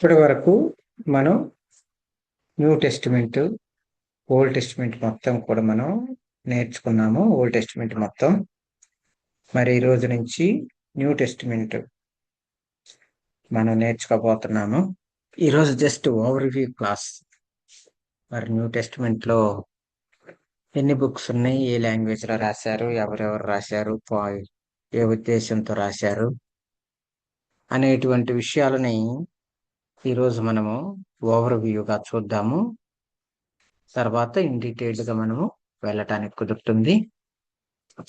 ఇప్పటి వరకు మనం న్యూ టెస్టిమెంట్, ఓల్డ్ టెస్టిమెంట్ మొత్తం కూడా మనం నేర్చుకున్నాము. ఓల్డ్ టెస్టిమెంట్ మొత్తం. మరి ఈ రోజు నుంచి న్యూ టెస్టిమెంట్ మనం నేర్చుకోబోతున్నాము. ఈరోజు జస్ట్ ఓవర్ రివ్యూ క్లాస్. మరి న్యూ టెస్టిమెంట్ లో ఎన్ని బుక్స్ ఉన్నాయి, ఏ లాంగ్వేజ్ లో రాశారు, ఎవరెవరు రాశారు, ఏ ఉద్దేశంతో రాశారు అనేటువంటి విషయాలని ఈరోజు మనము ఓవర్ వ్యూగా చూద్దాము. తర్వాత ఇన్ డీటెయిల్డ్ గా మనము వెళ్ళటానికి కుదురుతుంది.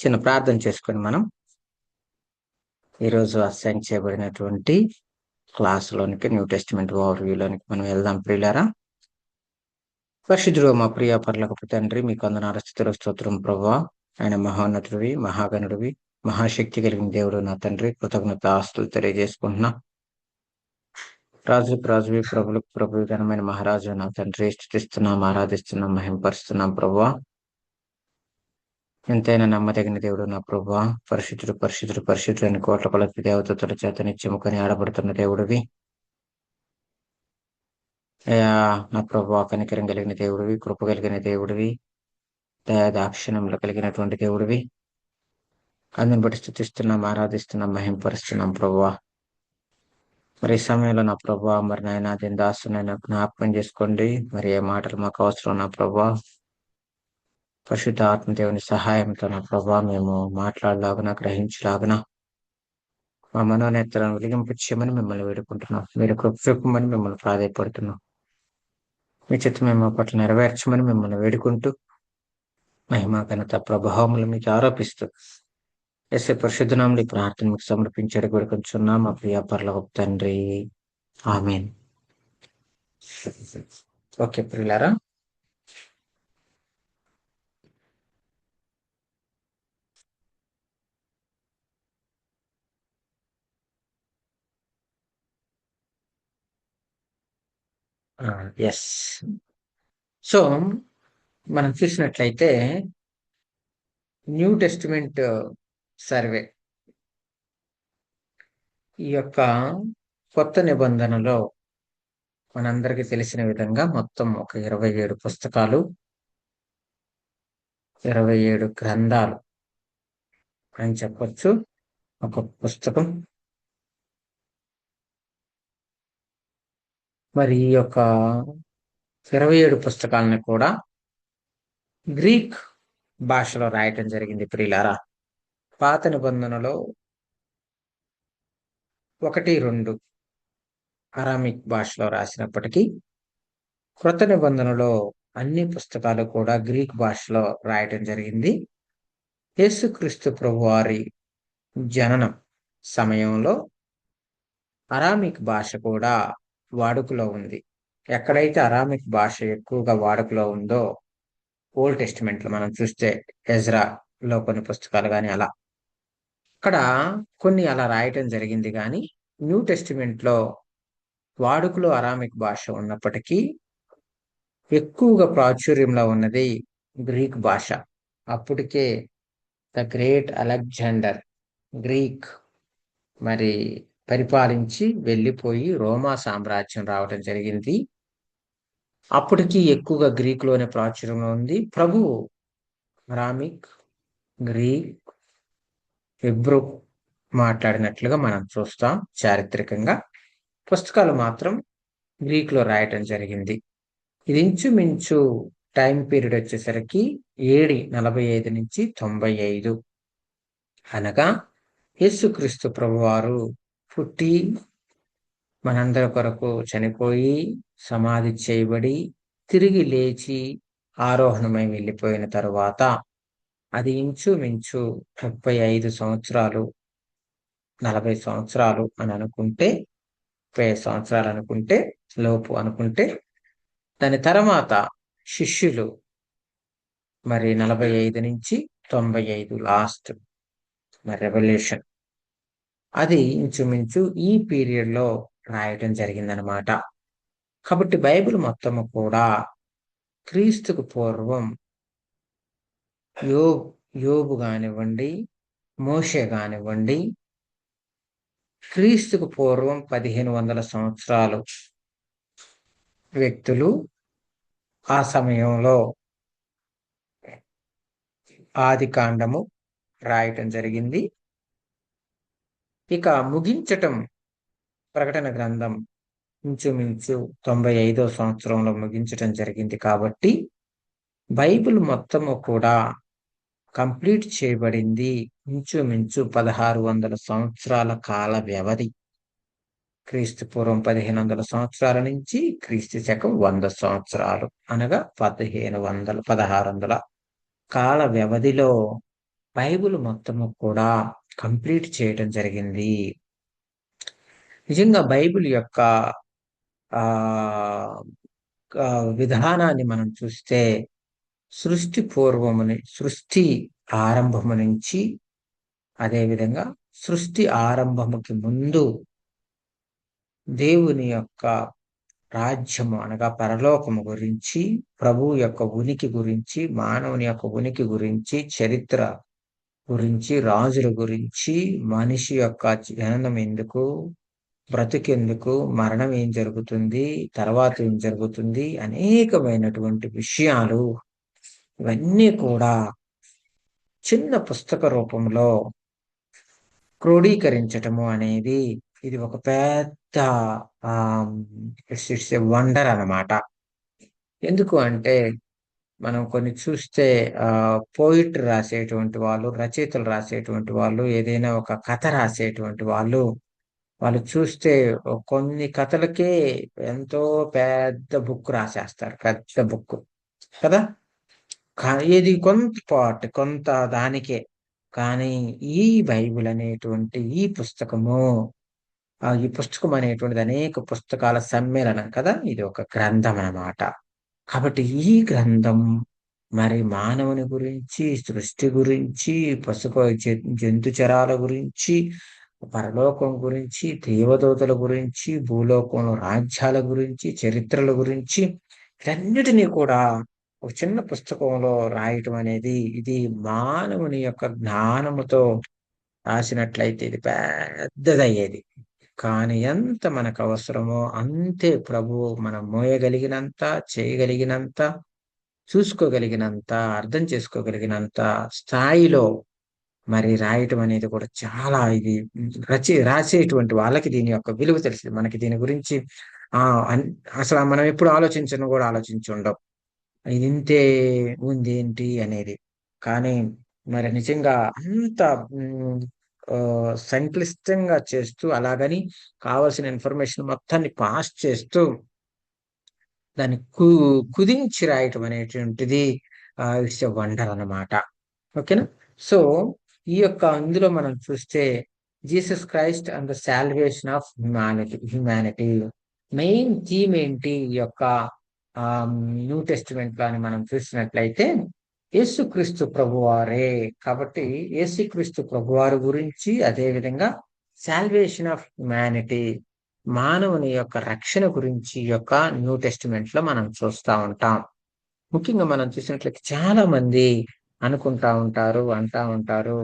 చిన్న ప్రార్థన చేసుకొని మనం ఈరోజు అసైన్ చేయబడినటువంటి క్లాసులోనికి, న్యూ టెస్టిమెంట్ ఓవర్ వ్యూలోనికి మనం వెళ్దాం. ప్రియులారా, పరిశుద్ధుడు మా ప్రియ పరలోకపు తండ్రి, మీకు వందనాలు, స్తుతులు, స్తోత్రం ప్రభువా. ఆయన మహోన్నతుడివి, మహాగణుడివి, మహాశక్తి కలిగిన దేవుడు నా తండ్రి, కృతజ్ఞత ఆస్తులు తెలియజేసుకుంటున్నా. రాజులకు రాజువి, ప్రభులకు ప్రభువి, ఘనమైన మహారాజు నా తండ్రి, స్తుతిస్తున్నాం, ఆరాధిస్తున్నాం, మహింపరుస్తున్నాం ప్రభువా. ఎంతైనా నమ్మదగిన దేవుడు నా ప్రభువా. పరిశుద్ధుడు పరిశుద్ధుడు పరిశుద్ధుడు అని కోట్ల కొలది దేవతల చేత నిత్యము కొని ఆడబడుతున్న దేవుడివి అయ్యా. నా ప్రభువా, కనికరం కలిగిన దేవుడివి, కృప కలిగిన దేవుడివి, దయాదాక్షిణ్యంలో కలిగినటువంటి దేవుడివి. అందుని బట్టి స్తుతిస్తున్నాం, ఆరాధిస్తున్నాం, మహింపరుస్తున్నాం ప్రభువా. మరి ఈ సమయంలో నా ప్రభువా, మరి నాయన దిందాసునైనా జ్ఞాపకం చేసుకోండి. మరి ఏ మాటలు మాకు అవసరం నా ప్రభువా. పరిశుద్ధ ఆత్మదేవుని సహాయంతో నా ప్రభా మేము మాట్లాడలాగున, గ్రహించలాగున మా మనోనేత్రాలను వెలిగింపచేయమని మిమ్మల్ని వేడుకుంటున్నాం. మీరు కృప చూపమని మిమ్మల్ని ప్రాధాయపడుతున్నాం. మీ చిత్తం మేము పట్ల నెరవేర్చమని మిమ్మల్ని వేడుకుంటూ మహిమ ఘనత ప్రభావములు మీకు ఆరోపిస్తూ ఎస్ఏ పరిశుద్ధనాములు ఈ ప్రార్థన మీకు సమర్పించాడు వేడుకొంచున్నాం మా ప్రియ పరలోకపు తండ్రి. ఆమేన్. ఓకే ప్రియులారా, ఎస్. సో మనం చూసినట్లయితే న్యూ టెస్టిమెంట్ సర్వే, ఈ యొక్క కొత్త నిబంధనలో మనందరికీ తెలిసిన విధంగా మొత్తం ఒక 27 పుస్తకాలు, 27 గ్రంథాలు అని చెప్పొచ్చు. ఒక పుస్తకం. మరి ఈ యొక్క 27 పుస్తకాలను కూడా గ్రీక్ భాషలో రాయటం జరిగింది ప్రియులారా. పాత నిబంధనలో 1-2 అరామిక్ భాషలో రాసినప్పటికీ క్రొత్త నిబంధనలో అన్ని పుస్తకాలు కూడా గ్రీక్ భాషలో రాయటం జరిగింది. యేసుక్రీస్తు ప్రభువారి జననం సమయంలో అరామిక్ భాష కూడా వాడుకలో ఉంది. ఎక్కడైతే అరామిక్ భాష ఎక్కువగా వాడుకలో ఉందో ఓల్డ్ టెస్టిమెంట్ లో మనం చూస్తే ఎజ్రాలో కొన్ని పుస్తకాలు కానీ అలా అక్కడ కొన్ని అలా రాయటం జరిగింది. కానీ న్యూ టెస్టిమెంట్ లో వాడుకలో అరామిక్ భాష ఉన్నప్పటికీ ఎక్కువగా ప్రాచుర్యంలో ఉన్నది గ్రీక్ భాష. అప్పటికే ద గ్రేట్ అలెగ్జాండర్ గ్రీక్ మరి పరిపాలించి వెళ్ళిపోయి రోమా సామ్రాజ్యం రావటం జరిగింది. అప్పటికి ఎక్కువగా గ్రీక్ లోనే ప్రాచుర్యంలో ఉంది. ప్రభు అరామిక్, గ్రీక్, హెబ్రూ మాట్లాడినట్లుగా మనం చూస్తాం. చారిత్రకంగా పుస్తకాలు మాత్రం గ్రీక్ లో రాయటం జరిగింది. ఇది ఇంచుమించు టైం పీరియడ్ వచ్చేసరికి AD 45 నుంచి 95, అనగా యేసుక్రీస్తు ప్రభువారు పుట్టి మనందరి కొరకు చనిపోయి సమాధి చేయబడి తిరిగి లేచి ఆరోహణమై వెళ్ళిపోయిన తరువాత అది ఇంచుమించు 35 సంవత్సరాలు, 40 సంవత్సరాలు అని అనుకుంటే, 30 సంవత్సరాలు అనుకుంటే, లోపు అనుకుంటే, దాని తర్వాత శిష్యులు మరి 45 నుంచి 95 లాస్ట్ మరి రెవల్యూషన్, అది ఇంచుమించు ఈ పీరియడ్ లో రాయటం జరిగిందనమాట. కాబట్టి బైబిల్ మొత్తము కూడా క్రీస్తుకు పూర్వం యోబు కానివ్వండి, మోషే కానివ్వండి, క్రీస్తుకు పూర్వం 1500 సంవత్సరాలు వ్యక్తులు ఆ సమయంలో ఆది కాండము రాయటం జరిగింది. ఇక ముగించటం ప్రకటన గ్రంథం ఇంచుమించు 95వ సంవత్సరంలో ముగించటం జరిగింది. కాబట్టి బైబిల్ మొత్తము కూడా కంప్లీట్ చేయబడింది ఇంచుమించు 1600 సంవత్సరాల కాల వ్యవధి. క్రీస్తు పూర్వం 1500 సంవత్సరాల నుంచి క్రీస్తు శకం 100 సంవత్సరాలు, అనగా 1600 కాల వ్యవధిలో బైబిల్ మొత్తము కూడా కంప్లీట్ చేయటం జరిగింది. నిజంగా బైబిల్ యొక్క ఆ విధానాన్ని మనం చూస్తే సృష్టి ఆరంభము నుంచి, అదేవిధంగా సృష్టి ఆరంభముకి ముందు దేవుని యొక్క రాజ్యము అనగా పరలోకము గురించి, ప్రభువు యొక్క ఉనికి గురించి, మానవుని యొక్క ఉనికి గురించి, చరిత్ర గురించి, రాజుల గురించి, మనిషి యొక్క జననం ఎందుకు, బ్రతుకెందుకు, మరణం ఏం జరుగుతుంది, తర్వాత ఏం జరుగుతుంది, అనేకమైనటువంటి విషయాలు ఇవన్నీ కూడా చిన్న పుస్తక రూపంలో క్రోడీకరించటము అనేది ఇది ఒక పెద్ద ఇట్స్ ఎ వండర్ అన్నమాట. ఎందుకు అంటే మనం కొన్ని చూస్తే పోయిట్రీ రాసేటువంటి వాళ్ళు, రచయితలు రాసేటువంటి వాళ్ళు, ఏదైనా ఒక కథ రాసేటువంటి వాళ్ళు చూస్తే కొన్ని కథలకే ఎంతో పెద్ద బుక్ రాసేస్తారు, పెద్ద బుక్ కదా. ఇది కొంత దానికే. కానీ ఈ బైబిల్ అనేటువంటి ఈ పుస్తకం అనేటువంటిది అనేక పుస్తకాల సమ్మేళనం కదా. ఇది ఒక గ్రంథం అన్నమాట. కాబట్టి ఈ గ్రంథం మరి మానవుని గురించి, సృష్టి గురించి, జంతుచరాల గురించి, పరలోకం గురించి, దేవదూతల గురించి, భూలోకంలో రాజ్యాల గురించి, చరిత్రల గురించి, వీటన్నిటినీ కూడా ఒక చిన్న పుస్తకంలో రాయటం అనేది ఇది మానవుని యొక్క జ్ఞానముతో రాసినట్లయితే ఇది పెద్దదయ్యేది. కానీ ఎంత మనకు అవసరమో అంతే ప్రభువు మనం మోయగలిగినంత, చేయగలిగినంత, చూసుకోగలిగినంత, అర్థం చేసుకోగలిగినంత స్థాయిలో మరి రాయటం అనేది కూడా చాలా ఇది రాసేటువంటి వాళ్ళకి దీని యొక్క విలువ తెలిసింది. మనకి దీని గురించి అసలు మనం ఎప్పుడు కూడా ఆలోచించి ఉండం, ఇది ఇంతే ఉంది ఏంటి అనేది. కానీ మరి నిజంగా అంత సంక్లిష్టంగా చేస్తూ, అలాగని కావలసిన ఇన్ఫర్మేషన్ మొత్తాన్ని పాస్ చేస్తూ దాన్ని కుదించి రాయటం అనేటువంటిది ఇట్స్ ఎ వండర్ అన్నమాట. ఓకేనా. సో ఈ యొక్క అందులో మనం చూస్తే Jesus Christ and the salvation of humanity main theme ఏంటి ఈ యొక్క న్యూ టెస్టిమెంట్ లో అని మనం చూసినట్లయితే యేసుక్రీస్తు ప్రభువారే. కాబట్టి యేసుక్రీస్తు ప్రభువారి గురించి, అదే విధంగా సాల్వేషన్ ఆఫ్ హ్యుమానిటీ మానవుని యొక్క రక్షణ గురించి ఈ యొక్క న్యూ టెస్టిమెంట్ లో మనం చూస్తూ ఉంటాం. ముఖ్యంగా మనం చూసినట్లయితే చాలా మంది అంటా ఉంటారు,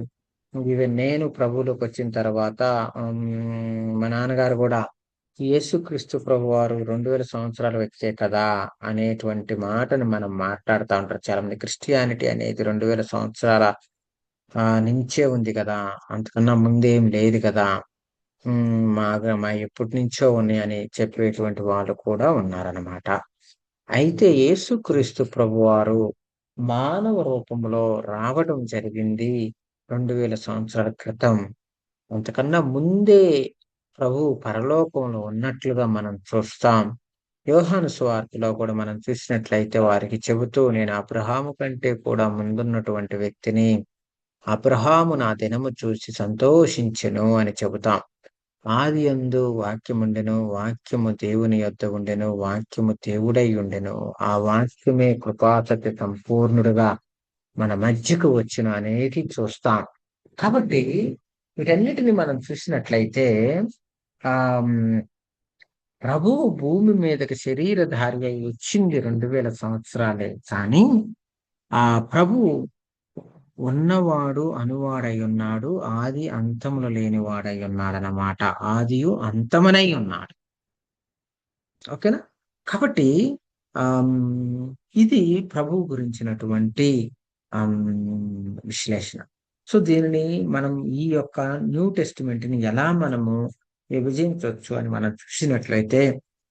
ఈవెన్ నేను ప్రభువులోకి వచ్చిన తర్వాత మా నాన్నగారు కూడా యేసుక్రీస్తు ప్రభు వారు 2000 సంవత్సరాల వ్యక్తే కదా అనేటువంటి మాటను మనం మాట్లాడుతూ ఉంటారు చాలా మంది. క్రిస్టియానిటీ అనేది 2000 సంవత్సరాల నుంచే ఉంది కదా, అంతకన్నా ముందేం లేదు కదా, మా ఎప్పటి నుంచో ఉన్నాయి అని చెప్పేటువంటి వాళ్ళు కూడా ఉన్నారన్నమాట. అయితే యేసుక్రీస్తు ప్రభువారు మానవ రూపంలో రావడం జరిగింది 2000 సంవత్సరాల క్రితం. అంతకన్నా ముందే ప్రభు పరలోకంలో ఉన్నట్లుగా మనం చూస్తాం. యోహాను సువార్తలో కూడా మనం చూసినట్లయితే వారికి చెబుతూ, నేను అబ్రహాము కంటే కూడా ముందున్నటువంటి వ్యక్తిని, అబ్రహాము నా దినము చూసి సంతోషించెను అని చెబుతాం. ఆదియందు వాక్యముండెను, వాక్యము దేవుని యొద్ద ఉండెను, వాక్యము దేవుడై ఉండెను, ఆ వాక్యమే కృపాసత్య సంపూర్ణుడుగా మన మధ్యకు వచ్చును అనేది చూస్తాం. కాబట్టి వీటన్నిటిని మనం చూసినట్లయితే ప్రభువు భూమి మీదకి శరీరధారి అయి వచ్చింది 2000 సంవత్సరాలే. కానీ ఆ ప్రభువు ఉన్నవాడు అనువాడై ఉన్నాడు, ఆది అంతములు లేని వాడై ఉన్నాడనమాట. ఆదియు అంతమునై ఉన్నాడు. ఓకేనా? కాబట్టి ఇది ప్రభువు గురించినటువంటి విశ్లేషణ. సో, దీనిని మనం ఈ యొక్క న్యూ టెస్టిమెంట్‌ని ఎలా మనము విభజించొచ్చు అని మనం చూసినట్లయితే,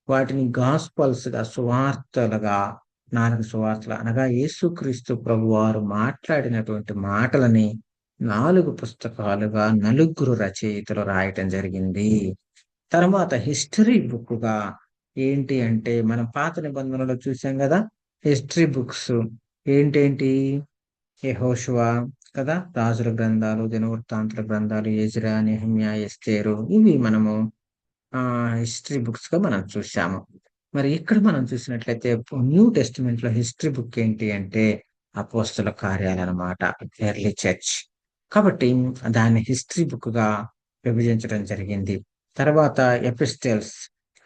వాటిని గాస్పల్స్‌గా, సువార్తలుగా, 4 సువార్తలు అనగా యేసుక్రీస్తు ప్రభువారు మాట్లాడినటువంటి మాటలని 4 పుస్తకాలుగా నలుగురు రచయితలు రాయటం జరిగింది. తర్వాత హిస్టరీ బుక్‌గా ఏంటి అంటే, మనం పాత నిబంధనలో చూసాం గదా! హిస్టరీ బుక్స్ ఏంటేంటి? యెహోషువ కదా! రాజుల గ్రంథాలు, దినవృత్తాంతుల గ్రంథాలు, ఎజ్రా, నెహెమ్యా, ఎస్తేరు ఇవి మనము హిస్టరీ బుక్స్‌గా మనం చూసాము. మరి ఇక్కడ మనం చూసినట్లయితే న్యూ టెస్టిమెంట్‌లో హిస్టరీ బుక్ ఏంటి అంటే అపోస్తల కార్యాలన్నమాట. Early church. కాబట్టి దాన్ని హిస్టరీ బుక్‌గా విభజించడం జరిగింది. తర్వాత ఎపిస్టల్స్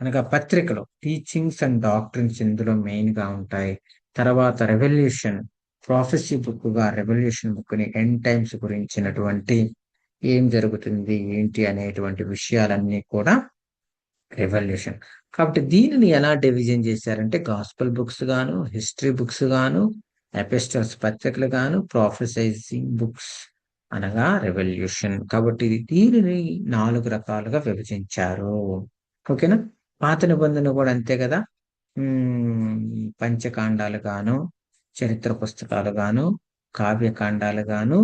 అనగా పత్రికలు, టీచింగ్స్ అండ్ డాక్ట్రిన్స్ ఇందులో మెయిన్‌గా ఉంటాయి. తర్వాత రెవల్యూషన్, ప్రొఫెసీ బుక్‌గా రెవల్యూషన్ బుక్‌ని ఎండ్ టైమ్స్ గురించినటువంటి ఏం జరుగుతుంది, ఏంటి అనేటువంటి విషయాలన్నీ కూడా రెవల్యూషన్. కాబట్టి దీనిని ఎలా డివిజన్ చేశారంటే గాస్పెల్ బుక్స్ గాను, హిస్టరీ బుక్స్ గాను, ఎపిస్టల్స్ పత్రికలు గాను, ప్రొఫెసైజింగ్ బుక్స్ అనగా రెవల్యూషన్. కాబట్టి దీనిని 4 రకాలుగా విభజించారు. ఓకేనా? పాత నిబంధన కూడా అంతే కదా! పంచకాండాలు గాను, చరిత్ర పుస్తకాలు గాను, కావ్యకాండాలు గాను,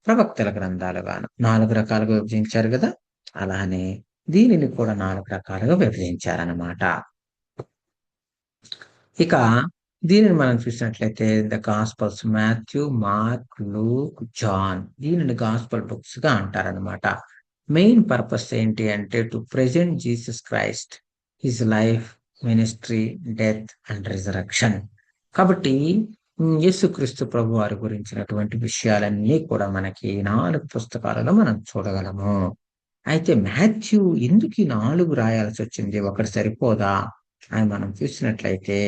ప్రవక్తల గ్రంథాలు గాను 4 రకాలుగా విభజించారు గదా! అలానే దీనిని కూడా 4 రకాలుగా విభజించారనమాట. ఇక దీనిని మనం చూసినట్లయితే the gospels Matthew, Mark, Luke, John దీనిని గాస్పల్ బుక్స్‌గా అంటారనమాట. మెయిన్ పర్పస్ ఏంటి అంటే to present Jesus Christ, his life, ministry, death and resurrection. కాబట్టి యేసుక్రీస్తు ప్రభువారి గురించినటువంటి విషయాలన్నీ కూడా మనకి 4 పుస్తకాలలో మనం చూడగలము. అయితే మాథ్యూ ఎందుకు ఈ 4 రాయాల్సొచ్చింది? ఒకటి సరిపోదా? అని మనం చూసినట్లయితే,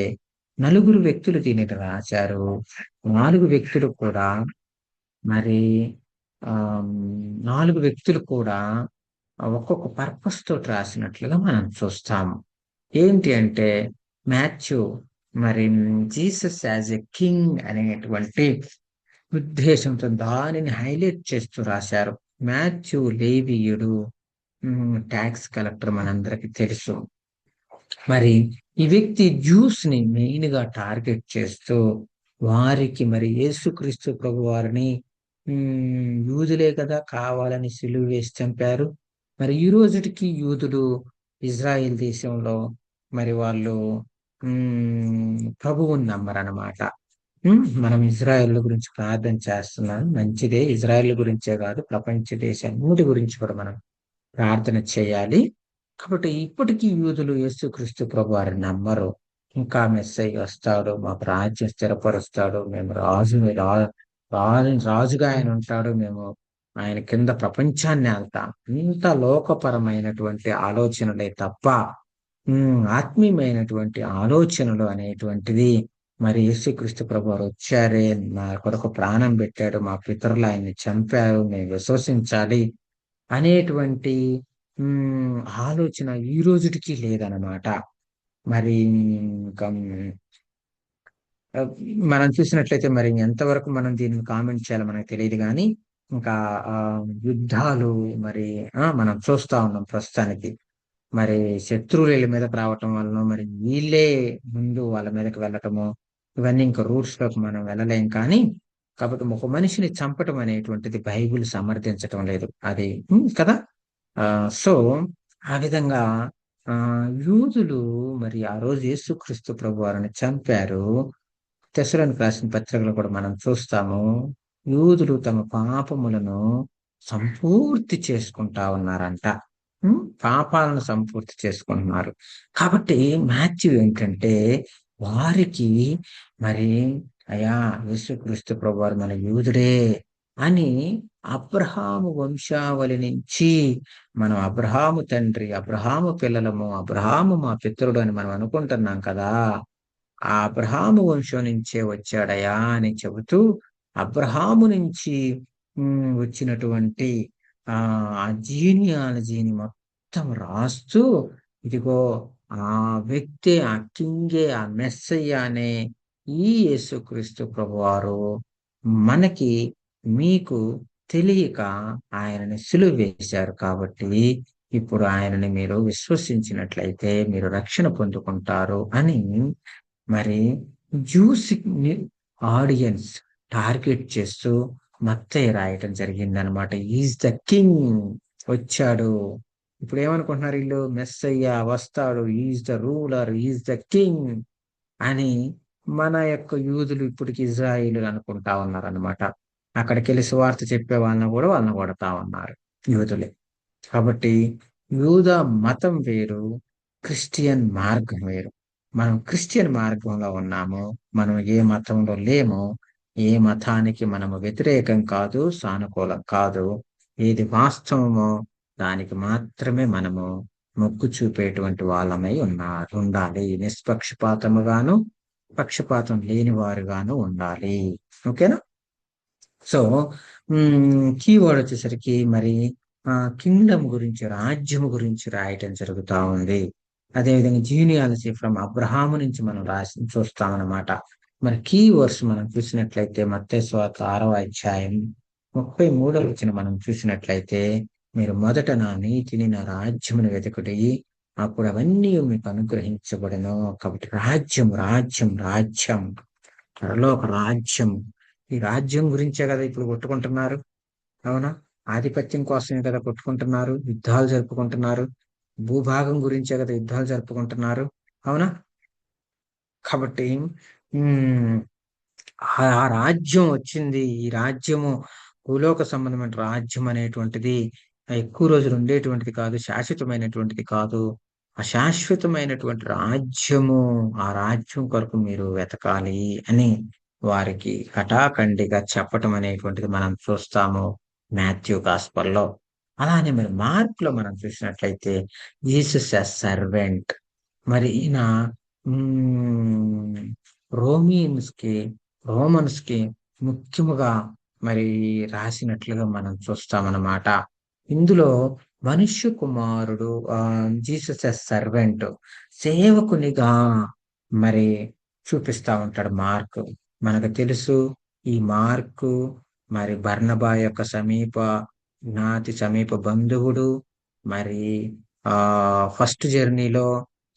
నలుగురు వ్యక్తులు దీనిని రాశారు. 4 వ్యక్తులు కూడా మరి 4 వ్యక్తులు కూడా ఒక్కొక్క పర్పస్ తోటి రాసినట్లుగా మనం చూస్తాము. ఏంటి అంటే మాథ్యూ మరి జీసస్ యాజ్ ఎ కింగ్ అనేటువంటి ఉద్దేశంతో దానిని హైలైట్ చేస్తూ రాశారు. మాథ్యూ లేవీయుడు, టాక్స్ కలెక్టర్ మనందరికీ తెలుసు. మరి ఈ వ్యక్తి జ్యూస్‌ని మెయిన్‌గా టార్గెట్ చేస్తూ, వారికి మరి యేసుక్రీస్తు ప్రభువారిని యూదులే కదా కావాలని సిలువ వేసి చంపారు. మరి ఈ రోజుటికి యూదులు ఇజ్రాయెల్ దేశంలో మరి వాళ్ళు ప్రభువుని నమ్మరనమాట. మనం ఇజ్రాయెల్ గురించి ప్రార్థన చేస్తున్నాం. మంచిదే. ఇజ్రాయెల్ గురించే కాదు, ప్రపంచ దేశాలన్నిటి గురించి కూడా మనం ప్రార్థన చేయాలి. కాబట్టి ఇప్పటికీ యూదులు యేసుక్రీస్తు ప్రభువారిని నమ్మరు. ఇంకా మెస్సయ్య వస్తాడు, మాకు రాజ్యం స్థిరపరుస్తాడు, మేము రాజుగా ఆయన ఉంటాడు, మేము ఆయన కింద ప్రపంచాన్ని ఆళ్తాం. ఇంత లోకపరమైనటువంటి ఆలోచనలే తప్ప ఆత్మీయమైనటువంటి ఆలోచనలు అనేటువంటిది మరి యేసుక్రీస్తు ప్రభువారు వచ్చారే, నా కొరకు ప్రాణం పెట్టాడు, మా పితరులు ఆయన్ని చంపారు, మేము విశ్వసించాలి అనేటువంటి ఆలోచన ఈ రోజుటికి లేదనమాట. మరి ఇంకా మనం చూసినట్లయితే మరి ఎంతవరకు మనం దీన్ని కామెంట్ చేయాలో మనకు తెలీదు గానీ, ఇంకా యుద్ధాలు మరి మనం చూస్తా ఉన్నాం ప్రస్తుతానికి. మరి శత్రువులు ఈళ్ళ మీదకి రావటం వలనో, మరి వీళ్ళే ముందు వాళ్ళ మీదకి వెళ్ళటము, ఇవన్నీ ఇంకా రూట్స్‌లోకి మనం వెళ్ళలేం కానీ, కాబట్టి ఒక మనిషిని చంపటం అనేటువంటిది బైబిల్ సమర్థించటం లేదు. అది కదా! సో, ఆ విధంగా యూదులు మరి ఆ రోజు యేసుక్రీస్తు ప్రభువారిని చంపారు. తెస్సలోనికీయులకు రాసిన పత్రికలో కూడా మనం చూస్తాము. యూదులు తమ పాపములను సంపూర్తి చేసుకుంటా ఉన్నారంట. పాపాలను సంపూర్తి చేసుకుంటున్నారు. కాబట్టి మాథ్యూ ఏంటంటే వారికి మరి అయ్యా! యేసుక్రీస్తు ప్రభువారు మన యూదుడే అని అబ్రహాము వంశావళి నుంచి మనం అబ్రహాము తండ్రి, అబ్రహాము పిల్లలము, అబ్రహాము మా పితరుడు అని మనం అనుకుంటున్నాం కదా! ఆ అబ్రహాము వంశం నుంచే వచ్చాడయ్యా అని చెబుతూ అబ్రహాము నుంచి వచ్చినటువంటి ఆ జీనియాలజీని మొత్తం రాస్తూ, ఇదిగో ఆ వ్యక్తే, ఆ కింగే, ఆ మెస్సయ్య అనే ఈ యేసుక్రీస్తు ప్రభువారు మనకి, మీకు తెలియక ఆయనని సిలువ వేశారు కాబట్టి, ఇప్పుడు ఆయనని మీరు విశ్వసించినట్లయితే మీరు రక్షణ పొందుకుంటారు అని మరి జ్యూస్ ఆడియన్స్ టార్గెట్ చేస్తూ మత్తయి రాయటం జరిగిందనమాట. ఈజ్ ద కింగ్, వచ్చాడు. ఇప్పుడు ఏమనుకుంటున్నారు వీళ్ళు? మెస్సయ్య వస్తాడు, is the ruler, is the king అని మన యొక్క యూదులు ఇప్పటికి ఇజ్రాయిలు అనుకుంటా ఉన్నారనమాట. అక్కడికెళ్ళి సువార్త చెప్పే వాళ్ళని కొడతా ఉన్నారు యూదులే. కాబట్టి యూదా మతం వేరు, క్రిస్టియన్ మార్గం వేరు. మనం క్రిస్టియన్ మార్గంలో ఉన్నాము. మనం ఏ మతంలో లేము. ఏ మతానికి మనము వ్యతిరేకం కాదు, సానుకూలం కాదు. ఏది వాస్తవమో దానికి మాత్రమే మనము మొగ్గు చూపేటువంటి వాళ్ళమై ఉండాలి. నిష్పక్షపాతముగాను, పక్షపాతం లేని వారుగాను ఉండాలి. ఓకేనా? సో కీవర్డ్ వచ్చేసరికి మరి కింగ్డమ్ గురించి, రాజ్యం గురించి రాయటం జరుగుతా ఉంది. అదేవిధంగా జీనియాలజీ ఫ్రమ్ అబ్రహాము నుంచి మనం చూస్తామన్నమాట. మరి కీవర్డ్స్ మనం చూసినట్లయితే మత్తయి సువార్త 6వ అధ్యాయం 33వ వచనం మనం చూసినట్లయితే, మీరు మొదట నా నీతిని, నా రాజ్యమును వెతుకుడి, అప్పుడు అవన్నీ మీకు అనుగ్రహించబడను. కాబట్టి రాజ్యం, రాజ్యం, రాజ్యం, త్వరలో ఒక రాజ్యం. ఈ రాజ్యం గురించే కదా ఇప్పుడు కొట్టుకుంటున్నారు, అవునా? ఆధిపత్యం కోసమే కదా కొట్టుకుంటున్నారు, యుద్ధాలు జరుపుకుంటున్నారు. భూభాగం గురించే కదా యుద్ధాలు జరుపుకుంటున్నారు, అవునా? కాబట్టి ఆ రాజ్యం వచ్చింది. ఈ రాజ్యము భూలోక సంబంధమైన రాజ్యం అనేటువంటిది ఎక్కువ రోజులు ఉండేటువంటిది కాదు, శాశ్వతమైనటువంటిది కాదు. అశాశ్వతమైనటువంటి రాజ్యము, ఆ రాజ్యం కొరకు మీరు వెతకాలి అని వారికి కటాఖండిగా చెప్పటం అనేటువంటిది మనం చూస్తాము మాథ్యూ గాస్పల్లో. అలానే మరి మార్క్‌లో మనం చూసినట్లయితే జీసస్ యాస్ సర్వెంట్. మరి ఈయన రోమియన్స్‌కి, రోమన్స్‌కి ముఖ్యముగా మరి రాసినట్లుగా మనం చూస్తామన్నమాట. ఇందులో మనుష్య కుమారుడు జీసస్ యాస్ సర్వెంట్, సేవకునిగా మరి చూపిస్తా ఉంటాడు మార్క్. మనకు తెలుసు ఈ మార్కు మరి బర్నబా యొక్క సమీప బంధువుడు. మరి ఫస్ట్ జర్నీలో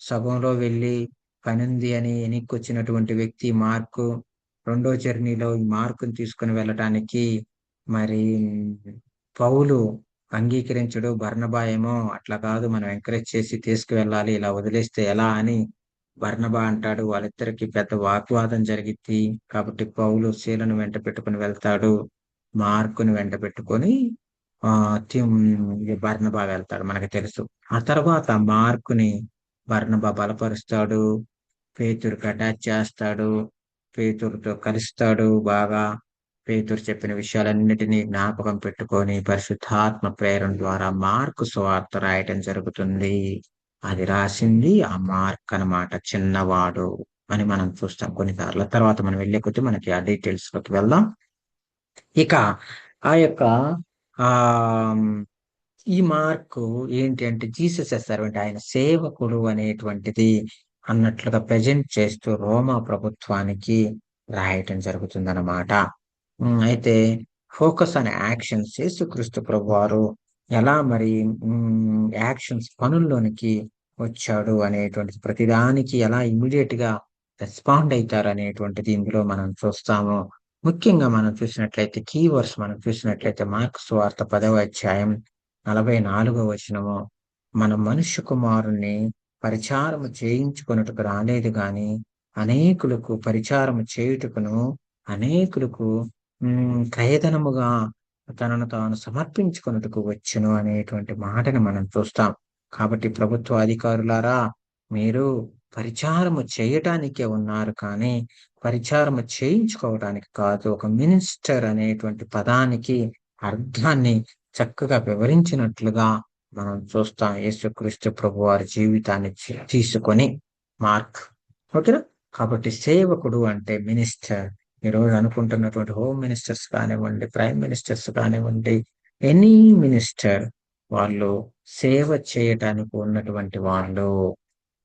సగంలో వెళ్ళి పనుంది అని వెనక్కొచ్చినటువంటి వ్యక్తి మార్కు. రెండో జర్నీలో ఈ మార్కుని తీసుకొని వెళ్ళటానికి మరి పౌలు అంగీకరించడు. బర్నబా ఏమో అట్లా కాదు, మనం ఎంకరేజ్ చేసి తీసుకువెళ్ళాలి, ఇలా వదిలేస్తే ఎలా అని బర్నబా అంటాడు. వాళ్ళిద్దరికి పెద్ద వాగ్వాదం జరిగిద్ది. కాబట్టి పౌలు శీలను వెంట పెట్టుకుని వెళ్తాడు, మార్కుని వెంట పెట్టుకొని బర్నబా వెళ్తాడు, మనకు తెలుసు. ఆ తర్వాత మార్కుని బర్నబా బలపరుస్తాడు, పేతురుకి అటాచ్ చేస్తాడు, పేతురుతో కలుస్తాడు బాగా. పేతురు చెప్పిన విషయాలన్నిటినీ జ్ఞాపకం పెట్టుకొని పరిశుద్ధాత్మ ప్రేరణ ద్వారా మార్కు సువార్త రాయటం జరుగుతుంది. అది రాసింది ఆ మార్క్ అన్నమాట, చిన్నవాడు అని మనం చూస్తాం కొన్నిసార్లు. తర్వాత మనం వెళ్ళే కొద్దీ మనకి ఆ డీటెయిల్స్ లోకి వెళ్దాం. ఇక ఆ యొక్క ఆ ఈ మార్కు ఏంటి అంటే జీసస్ ఎస్ సర్వెంట్, ఆయన సేవకుడు అనేటువంటిది అన్నట్లుగా ప్రజెంట్ చేస్తూ రోమా ప్రభుత్వానికి రాయటం జరుగుతుందన్నమాట. అయితే ఫోకస్ ఆన్ యాక్షన్స్, యేసుక్రీస్తు ప్రభువారు ఎలా మరి యాక్షన్స్, పనుల్లోనికి వచ్చాడు అనేటువంటిది, ప్రతిదానికి ఎలా ఇమ్మీడియట్ గా రెస్పాండ్ అవుతారు అనేటువంటిది ఇందులో మనం చూస్తాము. ముఖ్యంగా మనం చూసినట్లయితే కీవర్డ్స్ మనం చూసినట్లయితే మార్కు సువార్త 10వ అధ్యాయం 44వ వచనము, మన మనుష్య కుమారుణ్ణి పరిచారము చేయించుకొనుటకు రాలేదు గాని అనేకులకు పరిచారము చేయుటకును, అనేకులకు క్రయధనముగా తనను తాను సమర్పించుకొనుటకు వచ్చును అనేటువంటి మాటను మనం చూస్తాం. కాబట్టి ప్రభుత్వ అధికారులారా, మీరు పరిచారము చేయటానికే ఉన్నారు కానీ పరిచారము చేయించుకోవడానికి కాదు. ఒక మినిస్టర్ అనేటువంటి పదానికి అర్థాన్ని చక్కగా వివరించినట్లుగా మనం చూస్తాం యేసుక్రీస్తు ప్రభువారి జీవితాన్ని తీసుకొని మార్క్. ఓకేనా? కాబట్టి సేవకుడు అంటే మినిస్టర్, ఈరోజు అనుకుంటున్నటువంటి హోమ్ మినిస్టర్స్ కానివ్వండి, ప్రైమ్ మినిస్టర్స్ కానివ్వండి, ఎనీ మినిస్టర్ వాళ్ళు సేవ చేయటానికి ఉన్నటువంటి వాళ్ళు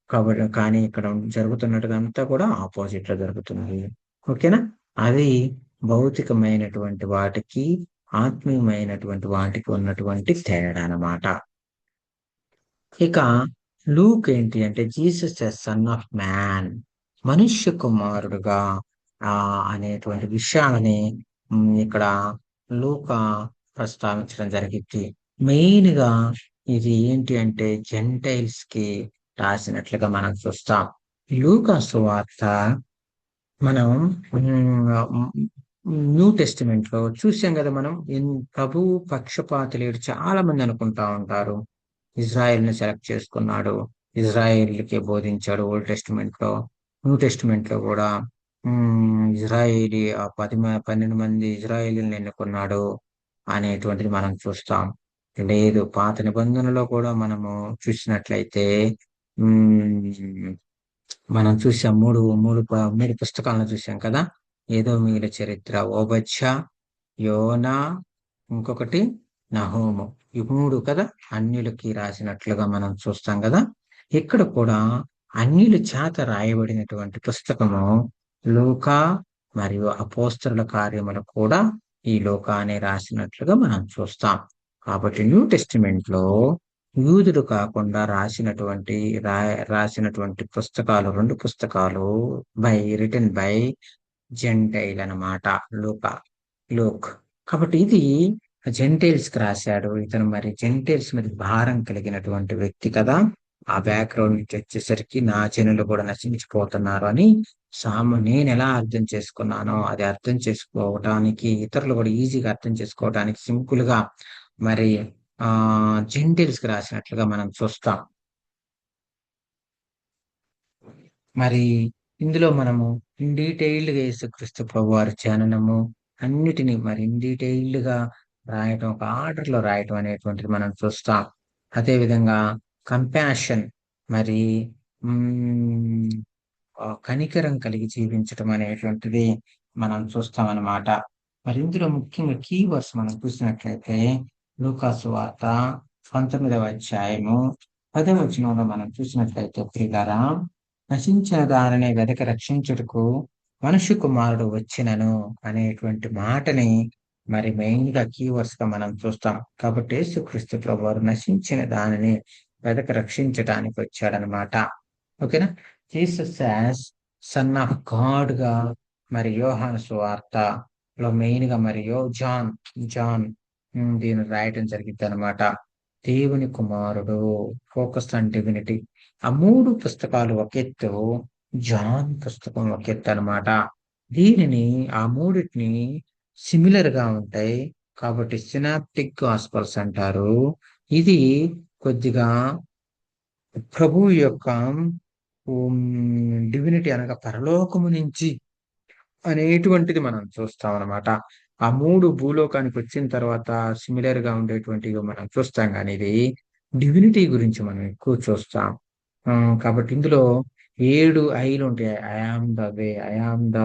కాబట్టి. కానీ ఇక్కడ జరుగుతున్నట్టుగా అంతా కూడా ఆపోజిట్ లో జరుగుతుంది. ఓకేనా? అది భౌతికమైనటువంటి వాటికి, ఆత్మీయమైనటువంటి వాటికి ఉన్నటువంటి తేడా అన్నమాట. ఇక లూక్ ఏంటి అంటే జీసస్ సన్ ఆఫ్ మ్యాన్, మనుష్య కుమారుడుగా అనేటువంటి విషయాన్ని ఇక్కడ లూకా ప్రస్తావించడం జరిగింది. మెయిన్ గా ఇది ఏంటి అంటే జెంటైల్స్ కి రాసినట్లుగా మనం చూస్తాం. లూకా సువార్త మనం న్యూ టెస్టిమెంట్ లో చూసాం కదా. మనం ప్రభు పక్షపాతులేడు చాలా మంది అనుకుంటా ఉంటారు. ఇజ్రాయెల్ ని సెలెక్ట్ చేసుకున్నాడు, ఇజ్రాయెల్ కి బోధించాడు ఓల్డ్ టెస్టిమెంట్ లో. న్యూ టెస్టిమెంట్ లో కూడా ఇజ్రాయేలీ 12 మంది ఇజ్రాయేలీని ఎన్నుకున్నాడు అనేటువంటిది మనం చూస్తాం. లేదు, పాత నిబంధనలో కూడా మనము చూసినట్లయితే మనం చూసాం. మూడు పుస్తకాలను చూసాం కదా. ఏదో మీల చరిత్ర, ఓబద్యా, యోనా, ఇంకొకటి నహూము. ఈ 3 కదా అన్యులకి రాసినట్లుగా మనం చూస్తాం కదా. ఇక్కడ కూడా అన్యుల చేత రాయబడినటువంటి పుస్తకము లూకా మరియు అపోస్తలుల కార్యములు కూడా ఈ లూకానే రాసినట్లుగా మనం చూస్తాం. కాబట్టి న్యూ టెస్టిమెంట్ లో యూదులు కాకుండా రాసినటువంటి పుస్తకాలు 2 పుస్తకాలు రిటన్ బై జెంటైల్ అన్నమాట. లూక్. కాబట్టి ఇది జెంటైల్స్ కి రాశాడు ఇతను. మరి జెంటైల్స్ మీద భారం కలిగినటువంటి వ్యక్తి కదా. ఆ బ్యాక్గ్రౌండ్ నుంచి వచ్చేసరికి నా జనులు కూడా నశించిపోతున్నారు అని నేను ఎలా అర్థం చేసుకున్నానో అది అర్థం చేసుకోవటానికి, ఇతరులు కూడా ఈజీగా అర్థం చేసుకోవటానికి సింపుల్ గా మరి జెంటైల్స్ కి రాసినట్లుగా మనం చూస్తాం. మరి ఇందులో మనము ఇన్ డీటెయిల్డ్ గా యేసుక్రీస్తు ప్రభు వారి జననము అన్నిటినీ మరి ఇన్ డీటెయిల్డ్ గా రాయటం, ఒక ఆర్డర్ లో రాయటం అనేటువంటిది మనం చూస్తాం. అదే విధంగా కంపాషన్, మరి కనికరం కలిగి జీవించటం అనేటువంటిది మనం చూస్తాం అన్నమాట. మరి ఇందులో ముఖ్యంగా కీవర్డ్స్ మనం చూసినట్లయితే లూకా సువార్త 19వ అధ్యాయము 10వ వచనంలో మనం చూసినట్లయితే, ప్రియులారా, నశించిన దానిని వెదక రక్షించుటకు మనుష్య కుమారుడు వచ్చినను అనేటువంటి మాటని మరి మెయిన్ గా కీవర్డ్స్ గా మనం చూస్తాం. కాబట్టి యేసుక్రీస్తు ప్రభువారు నశించిన దానిని వెదక రక్షించడానికి వచ్చాడనమాట. ఓకేనా? Jesus as son of God గా మరి యోహాను సువార్తలో మెయిన్ గా మరియు జాన్ దీన్ని రాయటం జరిగింది అనమాట. దేవుని కుమారుడు, ఫోకస్ ఆన్ డివినిటీ. ఆ 3 పుస్తకాలు ఒక ఎత్తు, జాన్ పుస్తకం ఒక ఎత్తు అనమాట. దీనిని ఆ మూడిటిని సిమిలర్ గా ఉంటాయి కాబట్టి సినాప్టిక్ గాస్పల్స్ అంటారు. ఇది కొద్దిగా ప్రభువు యొక్క డివినిటీ అనగా పరలోకము నుంచి అనేటువంటిది మనం చూస్తాం అనమాట. ఆ 3 భూలోకానికి వచ్చిన తర్వాత సిమిలర్ గా ఉండేటువంటివి మనం చూస్తాం, కానీ ఇది డివినిటీ గురించి మనం ఎక్కువ చూస్తాం. కాబట్టి ఇందులో 7 ఐలు ఉంటాయి. I am the way, I am the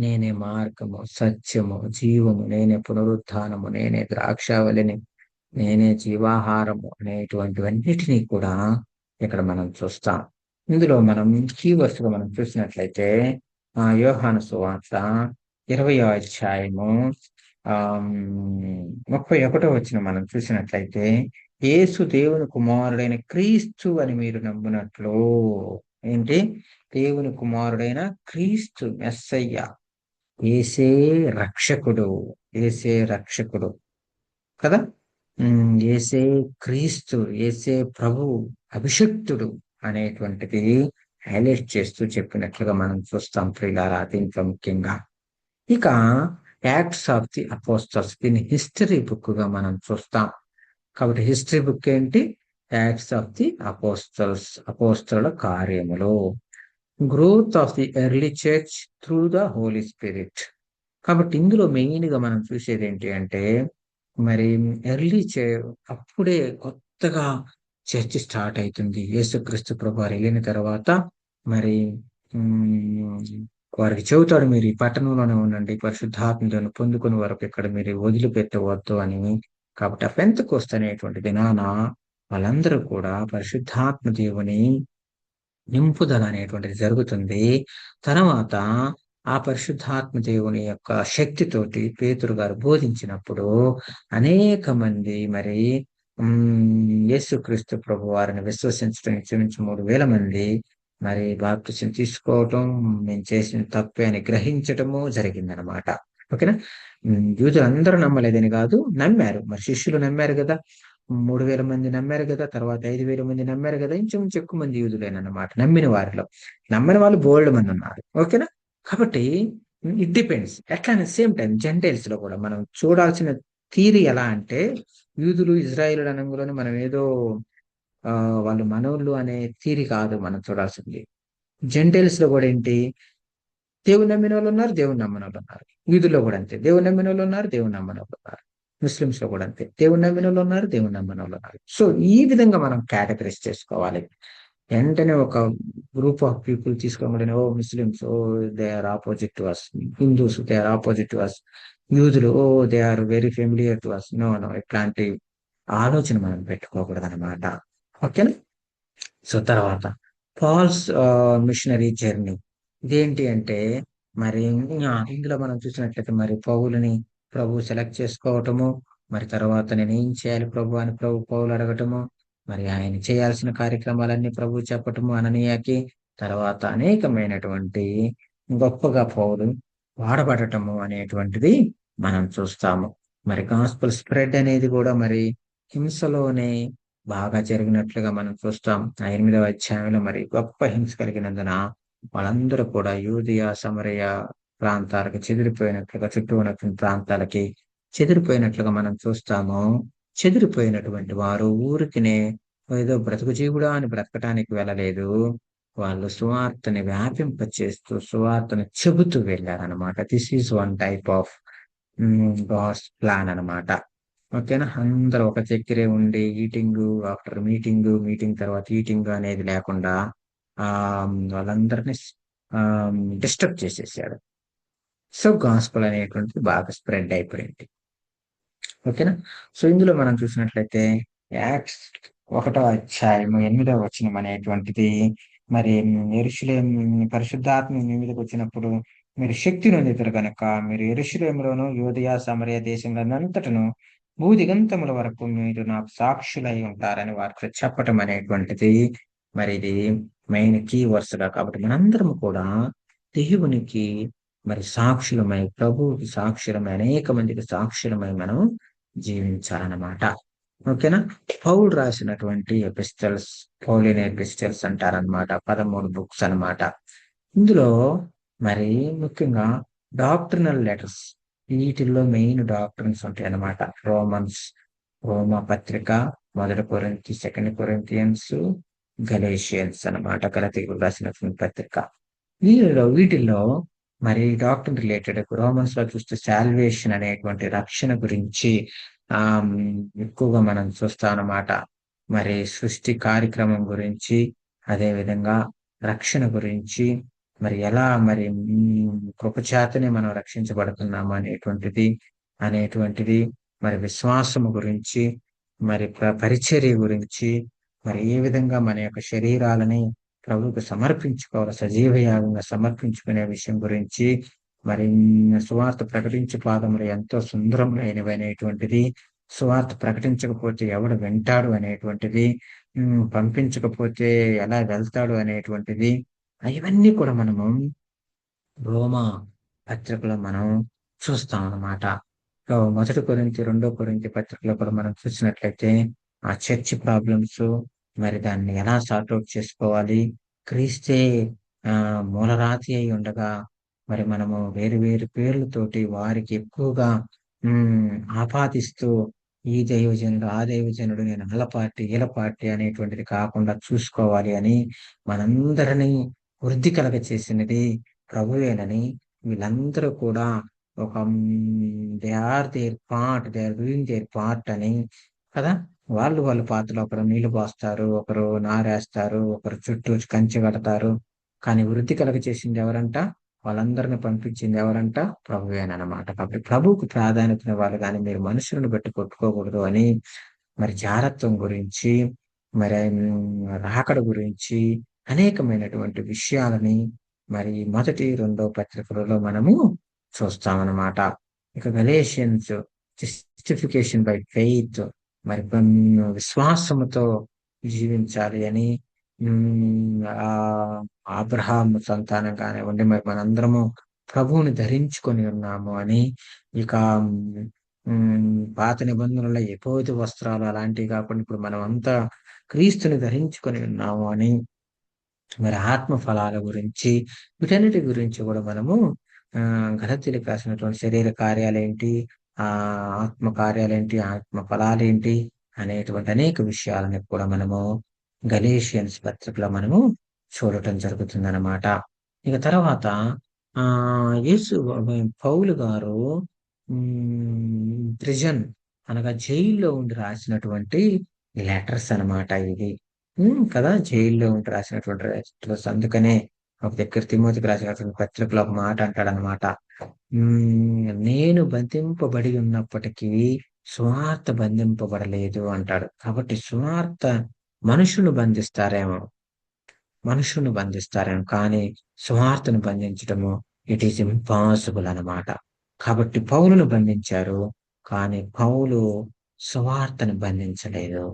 నేనే మార్గము, సత్యము, జీవము, నేనే పునరుత్థానము, నేనే ద్రాక్షావళిని, నేనే జీవాహారము అనేటువంటివన్నిటినీ కూడా ఇక్కడ మనం చూస్తాం. ఇందులో మనం కీవర్డ్స్ గా మనం చూసినట్లయితే యోహాను సువార్త 20వ అధ్యాయము 31వ వచనం మనం చూసినట్లయితే, యేసు దేవుని కుమారుడైన క్రీస్తు అని మీరు నమ్మునట్లు. ఏంటి? దేవుని కుమారుడైన క్రీస్తు, మెస్సయ్య, యేసే రక్షకుడు, యేసే రక్షకుడు కదా. యేసే క్రీస్తు, యేసే ప్రభు, అభిషక్తుడు అనేటువంటిది హైలైట్ చేస్తూ చెప్పినట్లుగా మనం చూస్తాం ప్రియులారా. దీంట్లో ముఖ్యంగా ఇక యాక్ట్స్ ఆఫ్ ది అపోస్టల్స్, దీన్ని హిస్టరీ బుక్ గా మనం చూస్తాం. కాబట్టి హిస్టరీ బుక్ ఏంటి? యాక్ట్స్ ఆఫ్ ది అపోస్టల్స్, అపోస్తలుల కార్యములు. Growth of the early church through the Holy Spirit. కాబట్టి ఇందులో మెయిన్ గా మనం చూసేది ఏంటి అంటే మరి అప్పుడే కొత్తగా చర్చ్ స్టార్ట్ అవుతుంది. యేసుక్రీస్తు ప్రభువారు వెళ్ళిన తర్వాత మరి వారికి చెబుతాడు, మీరు ఈ పట్టణంలోనే ఉండండి, పరిశుద్ధాత్మను పొందుకునే వరకు ఇక్కడ మీరు వదిలిపెట్టవద్దు అని. కాబట్టి ఆ పెంతెకోస్తు అనేటువంటి దినాన వాళ్ళందరూ కూడా పరిశుద్ధాత్మ దేవుని నింపుదల అనేటువంటిది జరుగుతుంది. తర్వాత ఆ పరిశుద్ధాత్మ దేవుని యొక్క శక్తితోటి పేతురు గారు బోధించినప్పుడు అనేక మంది మరి యేసుక్రీస్తు ప్రభు వారిని విశ్వసించడం ఇంచుమించు 3,000 మంది మరి బాప్తిసం తీసుకోవటం, మేము చేసిన తప్పే అని గ్రహించటము జరిగిందనమాట. ఓకేనా. యూదులందరూ నమ్మలేదని కాదు, నమ్మారు. మరి శిష్యులు నమ్మారు కదా. 3,000 మంది నమ్మారు కదా. తర్వాత 5,000 మంది నమ్మారు కదా. ఇంచుమించు ఎక్కువ మంది యూదులేనన్నమాట నమ్మిన వారిలో. నమ్మని వాళ్ళు బోల్డ్ మంది ఉన్నారు. ఓకేనా. కాబట్టి ఇట్ డిపెండ్స్. అట్లానే సేమ్ టైం జెంటైల్స్ లో కూడా మనం చూడాల్సిన థీరీ ఎలా అంటే, యూదులు ఇజ్రాయేలు అనంగులను మనం ఏదో వాళ్ళు మనోళ్ళు అనే థీరీ కాదు మనం చూడాల్సింది. జెంటైల్స్ లో కూడా ఏంటి, దేవుని నమ్మిన వాళ్ళు ఉన్నారు, దేవుని నమ్మని వాళ్ళు ఉన్నారు. యూదుల్లో కూడా అంతే, దేవుని నమ్మిన వాళ్ళు ఉన్నారు, దేవుని నమ్మని వాళ్ళు ఉన్నారు. ముస్లిమ్స్ లో కూడా అంతే, దేవుని నమ్మిన వాళ్ళు ఉన్నారు, దేవుని నమ్మని వాళ్ళు ఉన్నారు. సో ఈ విధంగా మనం కేటగరైజ్ చేసుకోవాలి. వెంటనే ఒక గ్రూప్ ఆఫ్ పీపుల్ తీసుకోగానే, oh Muslims, oh they are opposite to us, Hindus they are opposite to us, యూదులు oh they are very familiar to us. No no, ఇట్లాంటి ఆలోచన మనం పెట్టుకోకూడదు అనమాట. ఓకేనా. సో తర్వాత పాల్స్ మిషనరీ జర్నీ. ఇదేంటి అంటే మరి ఇందులో మనం చూసినట్లయితే మరి పౌలుని ప్రభు సెలెక్ట్ చేసుకోవటము, మరి తర్వాత నేను ఏం చేయాలి ప్రభు అని పౌలు అడగటము, మరి ఆయన చేయాల్సిన కార్యక్రమాలన్నీ ప్రభు చెప్పటము అననీయకి. తర్వాత అనేకమైనటువంటి గొప్పగా పౌలు వాడబడటము అనేటువంటిది మనం చూస్తాము. మరి గాస్పల్ స్ప్రెడ్ అనేది కూడా మరి హింసలోనే బాగా జరిగినట్లుగా మనం చూస్తాం. ఆ 8వ అధ్యాయంలో మరి గొప్ప హింస కలిగినందున వాళ్ళందరూ కూడా యూదియ సమరయ ప్రాంతాలకు చెదిరిపోయినట్లుగా, చుట్టూ ఉన్నటువంటి ప్రాంతాలకి చెదిరిపోయినట్లుగా మనం చూస్తాము. చెదిరిపోయినటువంటి వారు ఊరికినే ఏదో బ్రతుకు జీవుడా అని బ్రతకటానికి వెళ్ళలేదు. వాళ్ళు సువార్తని వ్యాపింపచేస్తూ సువార్తను చెబుతూ వెళ్ళారనమాట. This is one type of God's plan అనమాట. ఓకేనా. అందరూ ఒక దగ్గరే ఉండి ఈటింగ్ ఆఫ్టర్ మీటింగ్, మీటింగ్ తర్వాత ఈటింగ్ అనేది లేకుండా వాళ్ళందరినీ డిస్టర్బ్ చేసేసాడు. సో గాస్పల్ అనేటువంటిది బాగా స్ప్రెడ్ అయిపోయింది. ఓకేనా. సో ఇందులో మనం చూసినట్లయితే యాక్ట్స్ 1వ అధ్యాయం 8వ వచనం అనేటువంటిది మరి యెరూషలేము పరిశుద్ధాత్మ మీ మీదకి వచ్చినప్పుడు మీరు శక్తి నొందుతారు కనుక మీరు యెరూషలేములోను యూదయ సమరయ దేశంలోనంతటను భూదిగంతముల వరకు మీరు నాకు సాక్షులై ఉంటారని వారికి చెప్పటం అనేటువంటిది మరి ఇది మెయిన్ కీ వర్స్గా. కాబట్టి మనందరం కూడా దేవునికి మరి సాక్షులమై, ప్రభువుకి సాక్షులమై, అనేక మందికి సాక్షులమై మనం జీవించాలన్నమాట. ఓకేనా. పౌలు రాసినటువంటి ఎపిస్టల్స్, పౌలిన్ ఎపిస్టల్స్ అంటారనమాట. 13 బుక్స్ అన్నమాట. ఇందులో మరి ముఖ్యంగా డాక్ట్రినల్ లెటర్స్, వీటిల్లో మెయిన్ డాక్ట్రిన్స్ ఉంటాయి అన్నమాట. రోమా పత్రిక, 1 కొరింథీ, 2 కొరింథియన్స్, గలేషియన్స్ అన్నమాట. గలతీయులకు రాసినటువంటి పత్రిక. వీటిల్లో మరి డాక్టర్ రిలేటెడ్ రోమన్స్ లో చూస్తే సాల్వేషన్ అనేటువంటి రక్షణ గురించి ఎక్కువగా మనం చూస్తాం అన్నమాట. మరి సృష్టి కార్యక్రమం గురించి, అదే విధంగా రక్షణ గురించి, మరి ఎలా మరి కృపచేతనే మనం రక్షించబడుతున్నాము అనేటువంటిది మరి విశ్వాసము గురించి, మరి పరిచర్య గురించి, మరి ఏ విధంగా మన యొక్క శరీరాలని ప్రభువుకు సమర్పించుకోవాలి, సజీవయాగంగా సమర్పించుకునే విషయం గురించి, మరి సువార్త ప్రకటించే పాదములు ఎంతో సుందరమైనవి అనేటువంటిది, సువార్త ప్రకటించకపోతే ఎవడు వింటాడు అనేటువంటిది, పంపించకపోతే ఎలా వెళ్తాడు అనేటువంటిది, ఇవన్నీ కూడా మనము రోమా పత్రికలో మనం చూస్తాం అన్నమాట. 1 కొరింథీ 2 కొరింథీ పత్రికలో కూడా మనం చూసినట్లయితే ఆ చర్చ్ ప్రాబ్లమ్స్, మరి దాన్ని ఎలా సార్ట్అవుట్ చేసుకోవాలి, క్రీస్తే మూలరాతి అయి ఉండగా మరి మనము వేరు వేరు పేర్లతోటి వారికి ఎక్కువగా ఆపాదిస్తూ ఈ దైవజనుడు ఆ దైవజనుడు, నేను అల్ల పార్టీ ఈల పార్టీ అనేటువంటిది కాకుండా చూసుకోవాలి అని మనందరినీ వృద్ధి కలగ చేసినది ప్రభువేనని వీళ్ళందరూ కూడా ఒక they are doing their part అని కదా. వాళ్ళ పాత్రలో ఒకరు నీళ్లు పోస్తారు, ఒకరు నారేస్తారు, ఒకరు చుట్టూ కంచె కడతారు. కానీ వృద్ధి కలగ చేసింది ఎవరంట? వాళ్ళందరిని పంపించింది ఎవరంట? ప్రభువేననమాట. కాబట్టి ప్రభువుకు ప్రాధాన్యత ఇవ్వాలి గానీ మీరు మనుషులను బట్టి కొట్టుకోకూడదు అని మరి జారత్వం గురించి, మరి రాకడ గురించి అనేకమైనటువంటి విషయాలని మరి మొదటి, రెండో పత్రికలలో మనము చూస్తామనమాట. ఇక గలేషియన్స్ జస్టిఫికేషన్ బై ఫెయిత్, మరి విశ్వాసముతో జీవించాలి అని అబ్రహాం సంతానం కానివ్వండి, మరి మనందరము ప్రభువుని ధరించుకొని ఉన్నాము అని. ఇక పాత నిబంధనల ఎపోదు వస్త్రాలు అలాంటివి కాకుండా ఇప్పుడు మనం అంతా క్రీస్తుని ధరించుకొని ఉన్నాము అని, మరి ఆత్మ ఫలాల గురించి వీటన్నిటి గురించి కూడా మనము గలతీయులకు రాసినటువంటి శరీర కార్యాలేంటి, ఆత్మ కార్యాలేంటి, ఆత్మ ఫలాలేంటి అనేటువంటి అనేక విషయాలని కూడా మనము గలేషియన్స్ పత్రికలో మనము చూడటం జరుగుతుందన్నమాట. ఇక తర్వాత యేసు పౌలు గారు ప్రిజన్ అనగా జైల్లో ఉండి రాసినటువంటి లెటర్స్ అన్నమాట ఇవి. కదా, జైల్లో ఉండి రాసినటువంటి లెటర్స్. అందుకనే ఒక దగ్గర తిమోతికి రాసినటువంటి పత్రికలో ఒక మాట అంటాడనమాట. నేను బంధింపబడి ఉన్నప్పటికీ సువార్త బంధింపబడలేదు అంటాడు. కాబట్టి సువార్త మనుషులను బంధిస్తారేమో కానీ సువార్తను బంధించడము ఇట్ ఈస్ ఇంపాసిబుల్ అన్నమాట. కాబట్టి పౌలును బంధించారు, కానీ పౌలు సువార్తను బంధించలేదు.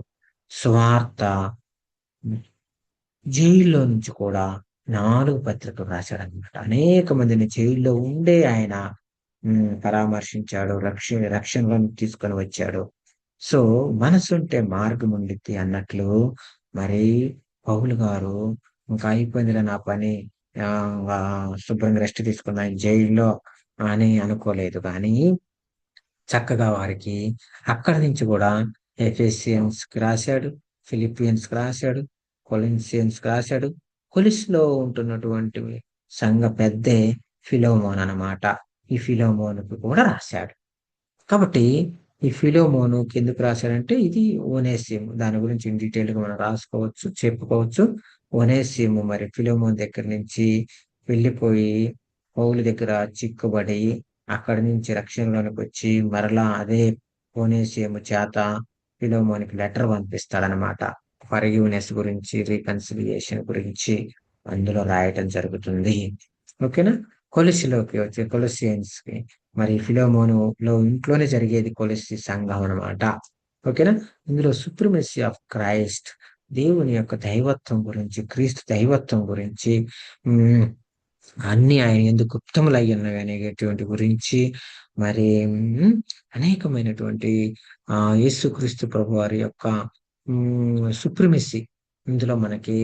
సువార్త జైల్లో నుంచి కూడా 4 పత్రికలు రాశాడనమాట. అనేక మందిని జైల్లో ఉండే ఆయన పరామర్శించాడు, రక్షణలను తీసుకొని వచ్చాడు. సో మనసుంటే మార్గం ఉండిద్ది అన్నట్లు మరి పౌలు గారు ఇంకా అయిపోయిందిలే నా పని, శుభ్రంగా రెస్ట్ తీసుకున్నా జైల్లో అని అనుకోలేదు. కానీ చక్కగా వారికి అక్కడి నుంచి కూడా ఎఫెసియన్స్‌కి రాశాడు, ఫిలిప్పియన్స్‌కి రాశాడు, కొరింథియన్స్‌కి రాశాడు. కొలిస్‌లో ఉంటున్నటువంటి సంఘ పెద్దే ఫిలోమోన్ అన్నమాట. ఈ ఫిలోమోనుకు కూడా రాశాడు. కాబట్టి ఈ ఫిలోమోను కిందకు రాశాడంటే ఇది ఓనేసిము. దాని గురించి ఇన్ డీటెయిల్‌గా మనం రాసుకోవచ్చు, చెప్పుకోవచ్చు. ఓనేసిము మరి ఫిలోమోన్ దగ్గర నుంచి వెళ్ళిపోయి పౌలు దగ్గర చిక్కుబడి అక్కడి నుంచి రక్షణలోనికి వచ్చి మరలా అదే ఓనేసిము చేత ఫిలోమోనికి లెటర్ పంపిస్తాడనమాట. ఫర్‌గివ్‌నెస్ గురించి, రీకన్సిలియేషన్ గురించి అందులో రాయటం జరుగుతుంది. ఓకేనా. కొలస్సీలోకి వచ్చి కొలస్సియన్స్‌కి మరి ఫిలోమోనులో ఇంట్లోనే జరిగేది కొలస్సీ సంఘం అనమాట. ఓకేనా. ఇందులో సుప్రిమసీ ఆఫ్ క్రైస్ట్, దేవుని యొక్క దైవత్వం గురించి, క్రీస్తు దైవత్వం గురించి, అన్ని ఆయన యందు గుప్తములై ఉన్నవి అనేటువంటి గురించి మరి అనేకమైనటువంటి యేసుక్రీస్తు ప్రభువారి యొక్క సుప్రిమసీ ఇందులో మనకి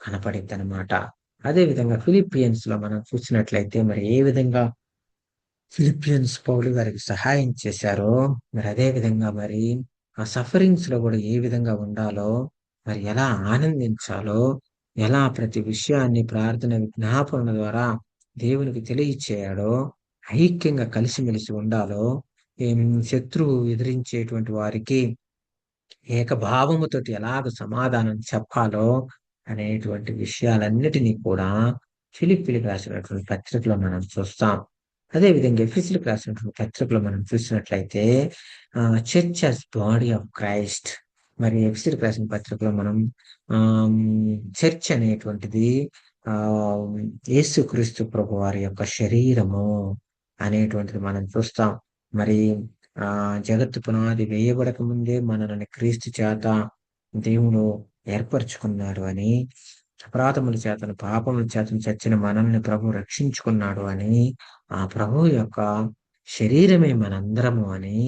కనపడిద్దనమాట. అదే విధంగా ఫిలిప్పియన్స్‌లో మనం చూసినట్లయితే మరి ఏ విధంగా ఫిలిప్పియన్స్ పౌలు గారికి సహాయం చేశారో, మరి అదే విధంగా మరి ఆ సఫరింగ్స్‌లో కూడా ఏ విధంగా ఉండాలో, మరి ఎలా ఆనందించాలో, ఎలా ప్రతి విషయాన్ని ప్రార్థన, విజ్ఞాపనల ద్వారా దేవునికి తెలియచేయాలో, ఐక్యంగా కలిసిమెలిసి ఉండాలో, శత్రువు ఎదిరించేటువంటి వారికి ఏకభావముతోటి ఎలాగ సమాధానం చెప్పాలో అనేటువంటి విషయాలన్నిటినీ కూడా ఫిలిప్పీలకు రాసినటువంటి పత్రికలో మనం చూస్తాం. అదే విధంగా ఎఫెసీయులకు రాసినటువంటి పత్రికలో మనం చూసినట్లయితే church as body of Christ. మరి ఎఫెసీయులకు రాసిన పత్రికలో మనం చర్చ్ అనేటువంటిది యేసుక్రీస్తు ప్రభువారి యొక్క శరీరము అనేటువంటిది మనం చూస్తాం. మరి జగత్తు పునాది వేయబడక ముందే మనల్ని క్రీస్తు చేత దేవుడు ఏర్పరచుకున్నాడు అని, అపరాధముల చేతను, పాపముల చేతను చచ్చిన మనల్ని ప్రభు రక్షించుకున్నాడు అని, ఆ ప్రభు యొక్క శరీరమే మనందరము అని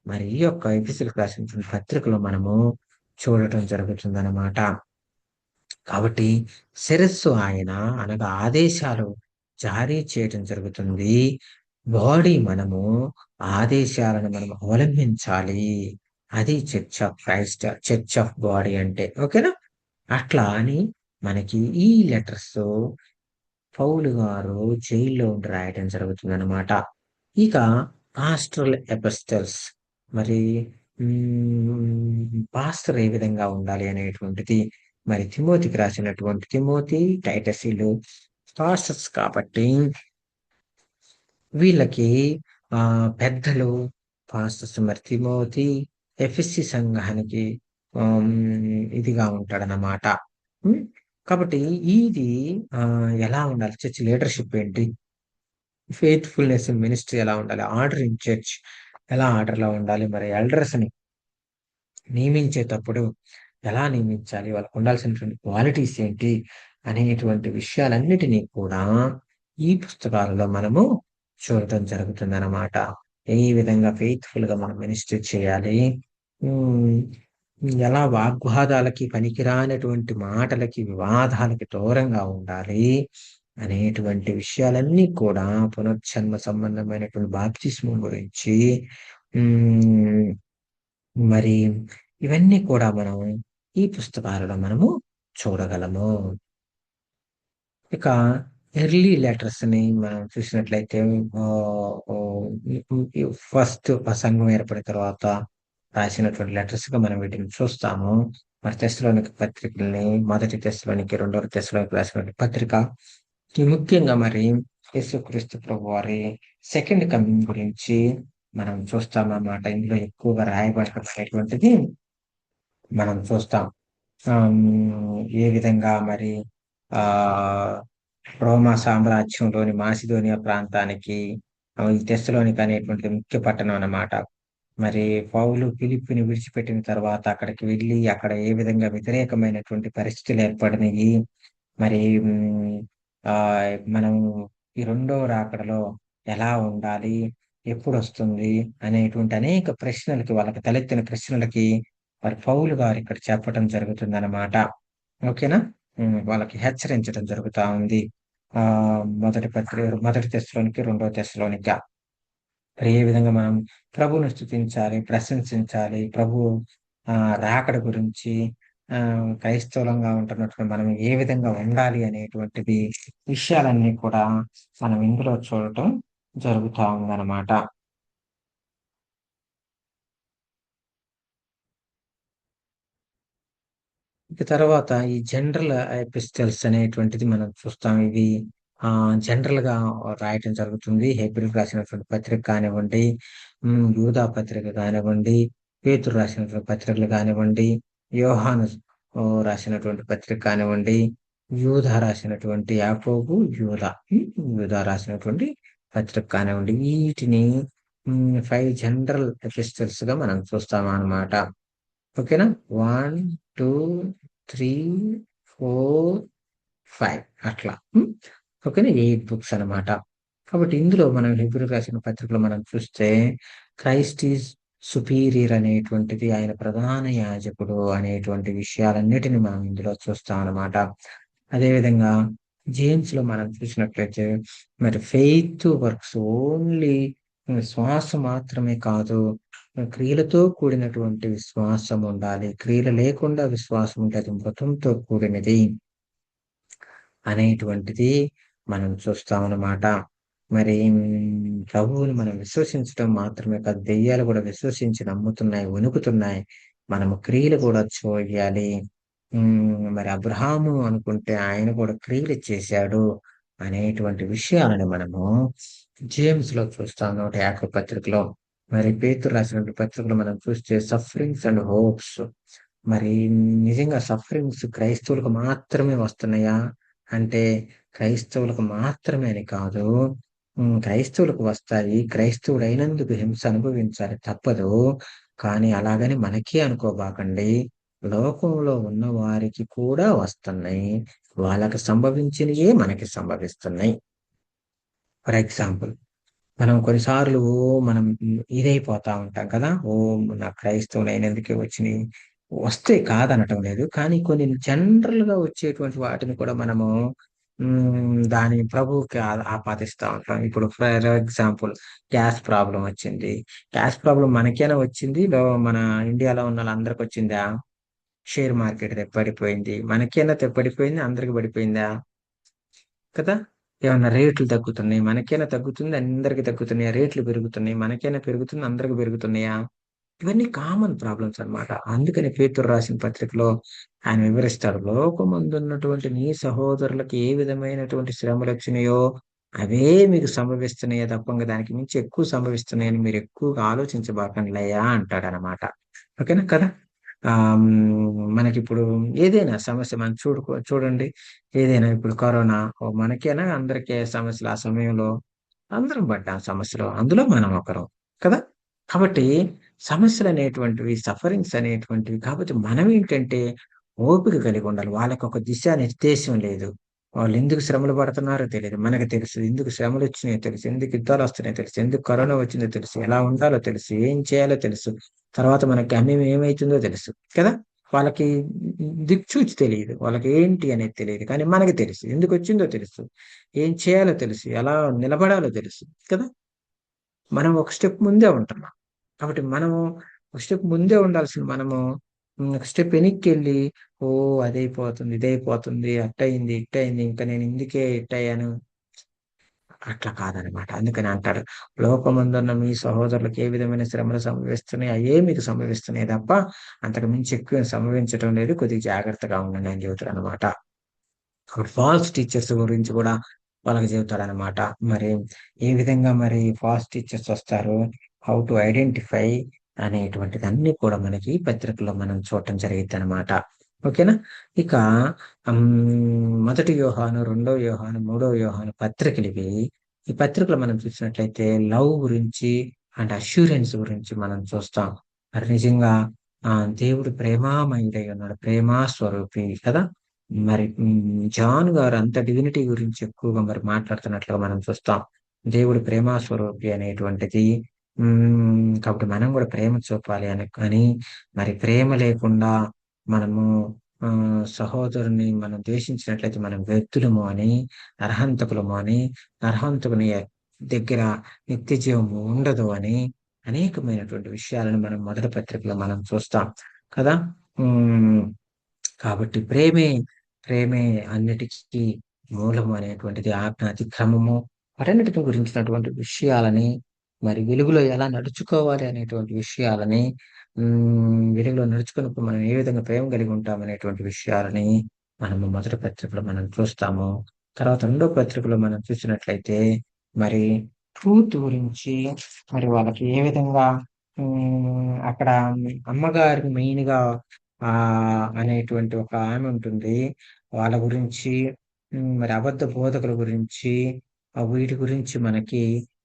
మరి ఈ యొక్క ఎఫెసీయులకు రాసినటువంటి పత్రికలో మనము చూడటం జరుగుతుందన్నమాట. కాబట్టి శిరస్సు ఆయన అనగా ఆదేశాలు జారీ చేయటం జరుగుతుంది. బాడీ మనము ఆదేశాలను మనం అవలంబించాలి. అది church of Christ, church of body అంటే. ఓకేనా. అట్లా అని మనకి ఈ లెటర్స్ పౌలు గారు జైల్లో ఉండి రాయటం జరుగుతుందన్నమాట. ఇక పాస్టరల్ ఎపిస్టల్స్, మరి పాస్టర్ ఏ విధంగా ఉండాలి అనేటువంటిది మరి తిమోతికి రాసినటువంటి తిమోతి, టైటసీలు పాస్టర్స్ కాబట్టి వీళ్ళకి పెద్దలు పాస్టర్ సుమర్ తిమోతి ఎఫ్ఎస్సి సంఘానికి ఆమ్, ఇదిగా ఉంటాడనమాట. ఉమ్, కాబట్టి ఇది ఎలా ఉండాలి, చర్చ్ లీడర్షిప్ ఏంటి, ఫెయిత్ఫుల్నెస్ ఇన్ మినిస్ట్రీ ఎలా ఉండాలి, ఆర్డర్ ఇన్ చర్చ్ ఎలా ఆర్డర్ లో ఉండాలి, మరి ఎల్డర్స్ ని నియమించేటప్పుడు ఎలా నియమించాలి, వాళ్ళకు ఉండాల్సినటువంటి క్వాలిటీస్ ఏంటి అనేటువంటి విషయాలన్నిటినీ కూడా ఈ పుస్తకాలలో మనము చూడటం జరుగుతుంది అన్నమాట. ఏ విధంగా ఫెయిత్ఫుల్ గా మనం మినిస్ట్రీ చేయాలి, ఉమ్, ఎలా వాగ్వాదాలకి పనికిరానటువంటి మాటలకి వివాదాలకి దూరంగా ఉండాలి అనేటువంటి విషయాలన్నీ కూడా, పునర్జన్మ సంబంధమైనటువంటి బాప్తిస్మం గురించి, ఉమ్, మరి ఇవన్నీ కూడా మనం ఈ పుస్తకాలలో మనము చూడగలము. ఇక ఎర్లీ లెటర్స్ ని మనం చూసినట్లయితే ఫస్ట్ ఆ సంఘం ఏర్పడిన తర్వాత రాసినటువంటి లెటర్స్ గా మనం వీటిని చూస్తాము. మరి తెస్సలోనిక పత్రికల్ని, మొదటి తెస్సలోనికి, రెండవ తెస్సలోనికి రాసినటువంటి పత్రిక, ఈ ముఖ్యంగా మరి యేసుక్రీస్తు ప్రభు వారి సెకండ్ కమింగ్ గురించి మనం చూస్తామన్నమాట. ఇందులో ఎక్కువగా రాయబడటమైనటువంటిది మనం చూస్తాం. ఏ విధంగా మరి ఆ రోమా సామ్రాజ్యంలోని మాసిదోనియా ప్రాంతానికి ఈ తెస్సలోనిక అనేటువంటిది ముఖ్య పట్టణం అన్నమాట. మరి పౌలు ఫిలిప్పిని విడిచిపెట్టిన తర్వాత అక్కడికి వెళ్ళి అక్కడ ఏ విధంగా వ్యతిరేకమైనటువంటి పరిస్థితులు ఏర్పడినాయి, మరి ఆ మనం ఈ రెండో రాకడలో ఎలా ఉండాలి, ఎప్పుడు వస్తుంది అనేటువంటి అనేక ప్రశ్నలకి, వాళ్ళకి తలెత్తిన ప్రశ్నలకి మరి పౌలు గారు ఇక్కడ చెప్పడం జరుగుతుంది అన్నమాట. ఓకేనా. వాళ్ళకి హెచ్చరించడం జరుగుతా ఉంది. ఆ మొదటి తెస్సలోనికి, రెండో తెస్సలోనిక. మరి ఏ విధంగా మనం ప్రభువును స్తుతించాలి, ప్రశంసించాలి, ప్రభు రాకడ గురించి, క్రైస్తవులంగా ఉంటున్నటువంటి మనం ఏ విధంగా ఉండాలి అనేటువంటిది విషయాలన్నీ కూడా మనం ఇందులో చూడటం జరుగుతా ఉందన్నమాట. ఇక తర్వాత ఈ జనరల్ ఎపిస్టల్స్ అనేటువంటిది మనం చూస్తాం. ఇవి జనరల్ గా రాయటం జరుగుతుంది. హెబ్రీయులకు రాసినటువంటి పత్రిక కానివ్వండి, యూదా పత్రిక కానివ్వండి, పేతురు రాసినటువంటి పత్రికలు కానివ్వండి, యోహాను రాసినటువంటి పత్రిక కానివ్వండి, యూదా రాసినటువంటి యాకోబు, యూదా రాసినటువంటి పత్రిక కానివ్వండి, వీటిని 5 జనరల్ ఎపిస్టల్స్ గా మనం చూస్తాం అన్నమాట. ఓకేనా. 1, 2, 3, 4, 5 అట్లా. ఓకేనా. 8 బుక్స్ అన్నమాట. కాబట్టి ఇందులో మనం హెబ్రీయులకు రాసిన పత్రికలో మనం చూస్తే క్రైస్ట్ ఈజ్ సుపీరియర్ అనేటువంటిది, ఆయన ప్రధాన యాజకుడు అనేటువంటి విషయాలన్నిటిని మనం ఇందులో చూస్తాం అన్నమాట. అదేవిధంగా జేమ్స్ లో మనం చూసినట్లయితే మరి ఫెయిత్ వర్క్స్ ఓన్లీ శ్వాస మాత్రమే కాదు, క్రియలతో కూడినటువంటి విశ్వాసం ఉండాలి. క్రియలు లేకుండా విశ్వాసం ఉంటే అది మృతంతో కూడినది అనేటువంటిది మనం చూస్తామన్నమాట. మరి ప్రభువుని మనం విశ్వసించడం మాత్రమే కాదు, దెయ్యాలు కూడా విశ్వసించి నమ్ముతున్నాయి, వణుకుతున్నాయి. మనము క్రియలు కూడా చేయాలి. మరి అబ్రహాము అనుకుంటే ఆయన కూడా క్రియలు చేశాడు అనేటువంటి విషయాలను మనము జేమ్స్ లో చూస్తాం, 150 పత్రికలో. మరి పేతురు రాసినటువంటి పత్రికలో మనం చూస్తే సఫరింగ్స్ అండ్ హోప్స్. మరి నిజంగా సఫరింగ్స్ క్రైస్తవులకు మాత్రమే వస్తున్నాయా అంటే, క్రైస్తవులకు మాత్రమే అని కాదు, క్రైస్తవులకు వస్తాయి. క్రైస్తవుడు అయినందుకు హింస అనుభవించాలి, తప్పదు. కానీ అలాగని మనకే అనుకోబాకండి, లోకంలో ఉన్న వారికి కూడా వస్తున్నాయి. వాళ్ళకి సంభవించినయే మనకి సంభవిస్తున్నాయి. ఫర్ ఎగ్జాంపుల్, మనం కొన్నిసార్లు మనం ఇదైపోతా ఉంటాం కదా, నా క్రైస్తవులు అయినందుకే వచ్చినాయి. వస్తే కాదనటం లేదు, కానీ కొన్ని జనరల్ గా వచ్చేటువంటి వాటిని కూడా మనము దాని ప్రభువుకి ఆపాదిస్తా ఉంటాం. ఇప్పుడు ఫర్ ఎగ్జాంపుల్, గ్యాస్ ప్రాబ్లం వచ్చింది. గ్యాస్ ప్రాబ్లం మనకేనా వచ్చింది, మన ఇండియాలో ఉన్న వాళ్ళందరికి వచ్చిందా? షేర్ మార్కెట్ పడిపోయింది, మనకేనా పడిపోయింది, అందరికి పడిపోయిందా? కదా. ఏమన్నా రేట్లు తగ్గుతున్నాయి, మనకేనా తగ్గుతుంది, అందరికి తగ్గుతున్నాయా? రేట్లు పెరుగుతున్నాయి, మనకేనా పెరుగుతుంది, అందరికి పెరుగుతున్నాయా? ఇవన్నీ కామన్ ప్రాబ్లమ్స్ అన్నమాట. అందుకని పేతురు రాసిన పత్రికలో ఆయన వివరిస్తాడు, లోకమందున్నటువంటి నీ సహోదరులకు ఏ విధమైనటువంటి శ్రమలు వచ్చినాయో అవే మీకు సంభవిస్తున్నాయే తప్ప ఇంక దానికి మించి ఎక్కువ సంభవిస్తున్నాయని మీరు ఎక్కువగా ఆలోచించబాకండిలయ్యా అంటాడనమాట. ఓకేనా కదా! మనకిప్పుడు ఏదైనా సమస్య మనం చూడండి. ఏదైనా ఇప్పుడు కరోనా మనకేనా అందరికీ సమస్యలు ఆ సమయంలో అందరం పడ్డాం సమస్యలు. అందులో మనం ఒకరం. కదా! కాబట్టి సమస్యలనేటువంటివి, సఫరింగ్స్ అనేటువంటివి కాబట్టి మనమేంటంటే ఓపిక కలిగి ఉండాలి. వాళ్ళకొక దిశానిర్దేశం లేదు. వాళ్ళెందుకు శ్రమలు పడుతున్నారో తెలీదు. మనకు తెలుసు. ఎందుకు శ్రమలొచ్చినాయో తెలుసు. ఎందుకు యుద్ధాలొస్తున్నాయో తెలుసు. ఎందుకు కరోనా వచ్చిందో తెలుసు. ఎలా ఉండాలో తెలుసు. ఏం చేయాలో తెలుసు. తర్వాత మన గమ్యం ఏమైతుందో తెలుసు. కదా! వాళ్ళకి దిక్సూచి తెలీదు. వాళ్ళకేంటి అనేది తెలీదు. కానీ మనకి తెలుసు. ఎందుకొచ్చిందో తెలుసు. ఏం చేయాలో తెలుసు. ఎలా నిలబడాలో తెలుసు. కదా! మనం ఒక స్టెప్ ముందే ఉంటున్నాం. కాబట్టి మనము ఒక స్టెప్ ముందే ఉండాల్సిన మనము ఒక స్టెప్ వెనక్కెళ్ళి అదైపోతుంది, ఇదైపోతుంది, అట్టయింది, ఇట్టయింది. ఇంక నేను ఇందుకే ఇట్టయ్యాను. అట్లా కాదనమాట. అందుకని అంటాడు, "లోకమందున్న మీ సహోదరులకు ఏ విధమైన శ్రమలు సంభవిస్తున్నాయి, అయ్యే మీకు సంభవిస్తున్నాయి తప్ప అంతకు మించి ఎక్కువేం సంభవించటం లేదు. కొద్దిగా జాగ్రత్తగా ఉండండి" అని చెబుతాడనమాట. ఇప్పుడు ఫాల్స్ టీచర్స్ గురించి కూడా వాళ్ళకి చెబుతాడనమాట. మరి ఏ విధంగా మరి ఫాల్స్ టీచర్స్ వస్తారు? హౌ టు ఐడెంటిఫై అనేటువంటిదన్నీ కూడా మనకి పత్రికలో మనం చూడటం జరిగిద్దనమాట. ఓకేనా? ఇక మొదటి యోహాను, రెండో యోహాను, మూడో యోహాను పత్రికలివి. ఈ పత్రికలో మనం చూసినట్లయితే లవ్ గురించి అండ్ అష్యూరెన్స్ గురించి మనం చూస్తాం. మరి నిజంగా దేవుడు ప్రేమామయుడై ఉన్నాడు. ప్రేమ స్వరూపి కదా! మరి జాన్ గారు అంత డివినిటీ గురించి ఎక్కువగా మరి మాట్లాడుతున్నట్లుగా మనం చూస్తాం. దేవుడు ప్రేమ స్వరూపి అనేటువంటిది కాబట్టి మనం గూడా ప్రేమ చూపాలి అని మరి ప్రేమ లేకుండా మనము సహోదరుని మనం ద్వేషించినట్లయితే మనం వ్యర్థులము అని, నరహంతకులము అని, నరహంతకుని దగ్గర నిత్య జీవము ఉండదు అని అనేకమైనటువంటి విషయాలను మనం మొదటి పత్రికలో మనం చూస్తాం కదా! హ్మ్. కాబట్టి ప్రేమే అన్నిటికీ మూలము అనేటువంటిది ఆజ్ఞ అతిక్రమము వాటన్నిటిని గురించినటువంటి విషయాలని మరి వెలుగులో ఎలా నడుచుకోవాలి అనేటువంటి విషయాలని వెలుగులో నడుచుకున్నప్పుడు మనం ఏ విధంగా ప్రేమ కలిగి ఉంటామనేటువంటి విషయాలని మనము మొదటి పత్రికలో మనం చూస్తాము. తర్వాత రెండో పత్రికలో మనం చూసినట్లయితే మరి ట్రూత్ గురించి మరి వాళ్ళకి ఏ విధంగా అక్కడ అమ్మగారికి మెయిన్‌గా అనేటువంటి ఒక ఆమె ఉంటుంది. వాళ్ళ గురించి మరి అబద్ధ బోధకుల గురించి వీటి గురించి మనకి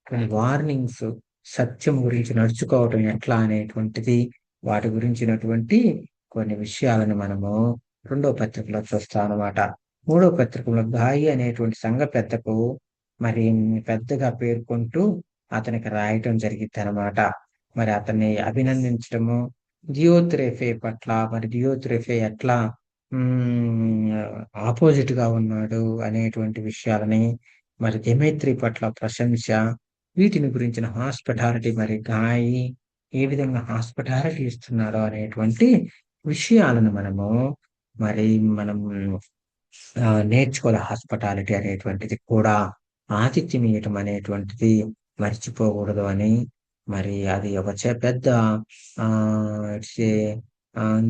కొన్ని వార్నింగ్స్ సత్యం గురించి నడుచుకోవటం ఎట్లా అనేటువంటిది వాటి గురించినటువంటి కొన్ని విషయాలను మనము రెండో పత్రికలో చూస్తామనమాట. మూడో పత్రికలో గాయి అనేటువంటి సంఘ పెద్దకు మరి పెద్దగా పేర్కొంటూ అతనికి రాయటం జరిగిద్దనమాట. మరి అతన్ని అభినందించడము దియోత్రెఫే పట్ల మరి దియోత్రెఫే ఎట్లా హ్మ్. అపోజిట్‌గా ఉన్నాడు అనేటువంటి విషయాలని, మరి దెమేత్రి పట్ల ప్రశంస, వీటిని గురించిన హాస్పిటాలిటీ మరి గాయి ఏ విధంగా హాస్పిటాలిటీ ఇస్తున్నాడో అనేటువంటి విషయాలను మరి మనం నేర్చుకోవాలి. హాస్పిటాలిటీ అనేటువంటిది కూడా ఆతిథ్యం ఇయ్యటం అనేటువంటిది మర్చిపోకూడదు అని, మరి అది ఒక పెద్ద it's a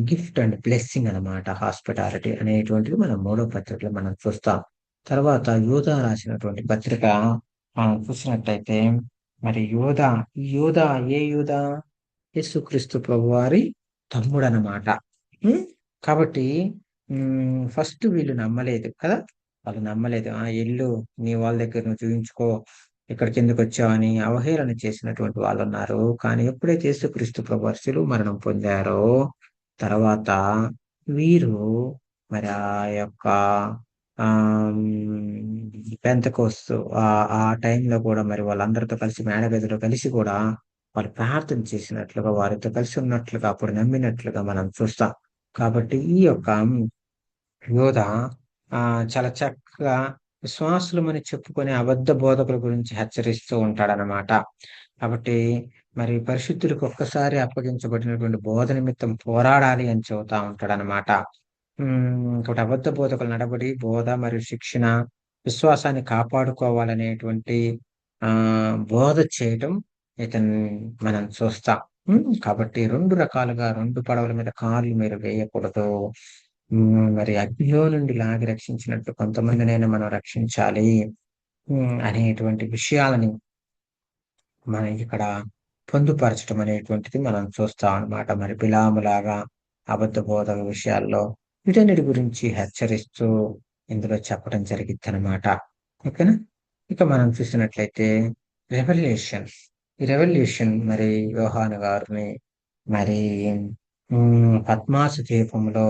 gift and blessing అనమాట. హాస్పిటాలిటీ అనేటువంటిది మనం మూడో పత్రికలో మనం చూస్తాం. తర్వాత యూదా రాసినటువంటి పత్రిక మనం చూసినట్టయితే మరి యూదా ఏ యూదా? యేసుక్రీస్తు ప్రభువారి తమ్ముడనమాట. హ్మ్. కాబట్టి ఫస్ట్ వీళ్ళు నమ్మలేదు కదా! వాళ్ళు నమ్మలేదు. ఎళ్ళు నీ వాళ్ళ దగ్గర నువ్వు చూయించుకో. ఇక్కడికెందుకొచ్చావని అవహేళన చేసినటువంటి వాళ్ళున్నారు. కానీ ఎప్పుడైతే యేసుక్రీస్తు ప్రభువారు శిలువ మరణం పొందారో, తర్వాత వీరు మరి ఆ యొక్క పెంతెకోస్తు ఆ టైంలో కూడా మరి వాళ్ళందరితో కలిసి మేడగదిలో కలిసి కూడా వాళ్ళు ప్రార్థన చేసినట్లుగా, వారితో కలిసి ఉన్నట్లుగా, అప్పుడు నమ్మినట్లుగా మనం చూస్తాం. కాబట్టి ఈ యొక్క యోధ చాలా చక్కగా విశ్వాసులమని చెప్పుకునే అబద్ధ బోధకుల గురించి హెచ్చరిస్తూ ఉంటాడనమాట. కాబట్టి మరి పరిశుద్ధులకు ఒక్కసారి అప్పగించబడినటువంటి బోధ నిమిత్తం పోరాడాలి అని చెబుతా ఉంటాడనమాట. ఇంకోటి అబద్ధ బోధకుల నడవడి, బోధ మరియు శిక్షణ, విశ్వాసాన్ని కాపాడుకోవాలనేటువంటి బోధ చేయటం ఇతన్ని మనం చూస్తాం. కాబట్టి 2 రకాలుగా 2 పడవల మీద కాళ్ళు మీరు వేయకూడదు. మరి అగ్నిలో నుండి లాగి రక్షించినట్టు కొంతమందినైనా మనం రక్షించాలి. అనేటువంటి విషయాలని మనం ఇక్కడ పొందుపరచడం అనేటువంటిది మనం చూస్తాం అన్నమాట. మరి బిలాములాగా అబద్ధ బోధక విషయాల్లో వీటన్నిటి గురించి హెచ్చరిస్తూ ఇందులో చెప్పడం జరిగిద్దనమాట. ఓకేనా? ఇక మనం చూసినట్లయితే రెవల్యూషన్. ఈ రెవల్యూషన్ మరి యోహాను గారిని మరి పద్మాసు ద్వీపంలో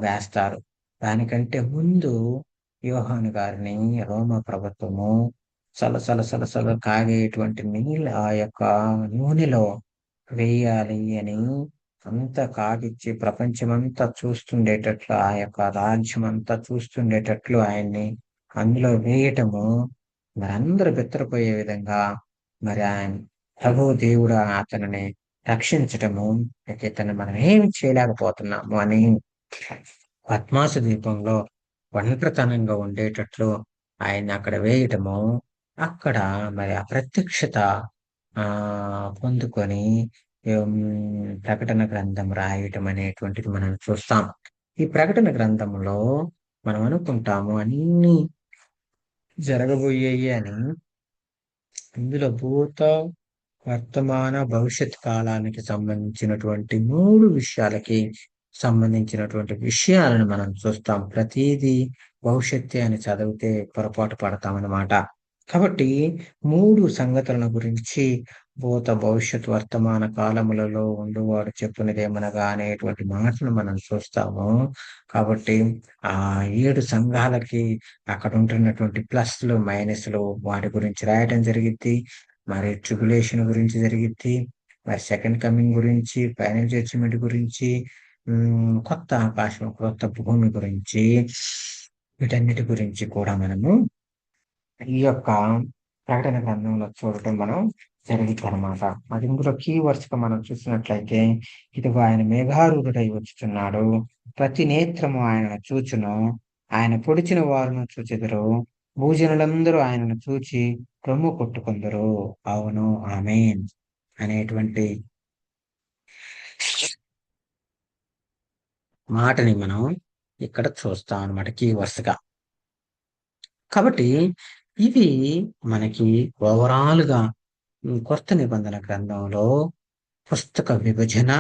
వేస్తారు. దానికంటే ముందు యోహాను గారిని రోమా ప్రభుత్వము సలసల సలసల కాగేటువంటి నీళ్ళ ఆ యొక్క నూనెలో వేయాలి అని అంతా కాగిచ్చి ప్రపంచమంతా చూస్తుండేటట్లు ఆ యొక్క రాజ్యం అంతా చూస్తుండేటట్లు ఆయన్ని అందులో వేయటము మరి అందరూ బెత్తరపోయే విధంగా మరి ఆయన ప్రభు దేవుడు అతనిని రక్షించటము ఇక ఇతన్ని మనం ఏమి చేయలేకపోతున్నాము అని పద్మాసు ద్వీపంలో ఒంటరితనంగా ఉండేటట్లు ఆయన అక్కడ వేయటము అక్కడ మరి ఆ ప్రత్యక్షత పొందుకొని ప్రకటన గ్రంథం రాయటం అనేటువంటిది మనం చూస్తాం. ఈ ప్రకటన గ్రంథంలో మనం అనుకుంటాము అన్ని జరగబోయేయి అని. ఇందులో భూత వర్తమాన భవిష్యత్ కాలానికి సంబంధించినటువంటి 3 విషయాలకి సంబంధించినటువంటి విషయాలను మనం చూస్తాం. ప్రతిదీ భవిష్యత్తే అని చదివితే పొరపాటు పడతామన్నమాట. కాబట్టి 3 సంగతులను గురించి భూత భవిష్యత్ వర్తమాన కాలములలో ఉండువాడు చెప్పునదేమనగా అనేటువంటి మాటను మనం చూస్తాము. కాబట్టి ఆ 7 సంఘాలకి అక్కడ ఉంటున్నటువంటి ప్లస్లు మైనస్లు వాటి గురించి రాయటం జరిగిద్ది. మరి ట్రిబులేషన్ గురించి జరిగిద్ది. మరి సెకండ్ కమింగ్ గురించి, ఫైనల్ జడ్జిమెంట్ గురించి, కొత్త ఆకాశం కొత్త భూమి గురించి వీటన్నిటి గురించి కూడా మనము ఈ యొక్క ప్రకటన గ్రంథంలో చూడటం మనం జరిగిద్దనమాట. అది ఇందులో కీవర్డ్స్ గా మనం చూసినట్లయితే ఇదిగో ఆయన మేఘారూఢుడై వచ్చుచున్నాడు, ప్రతి నేత్రము ఆయనను చూచును, ఆయన పొడిచిన వారును చూచెదరు, భూజనులందరూ ఆయనను చూచి రొమ్ము కొట్టుకుందరు. అవును ఆమేన్ అనేటువంటి మాటని మనం ఇక్కడ చూస్తాం అనమాట కీవర్డ్స్ గా. కాబట్టి ఇవి మనకి ఓవరాల్ గా కొత్త నిబంధన గ్రంథంలో పుస్తక విభజన,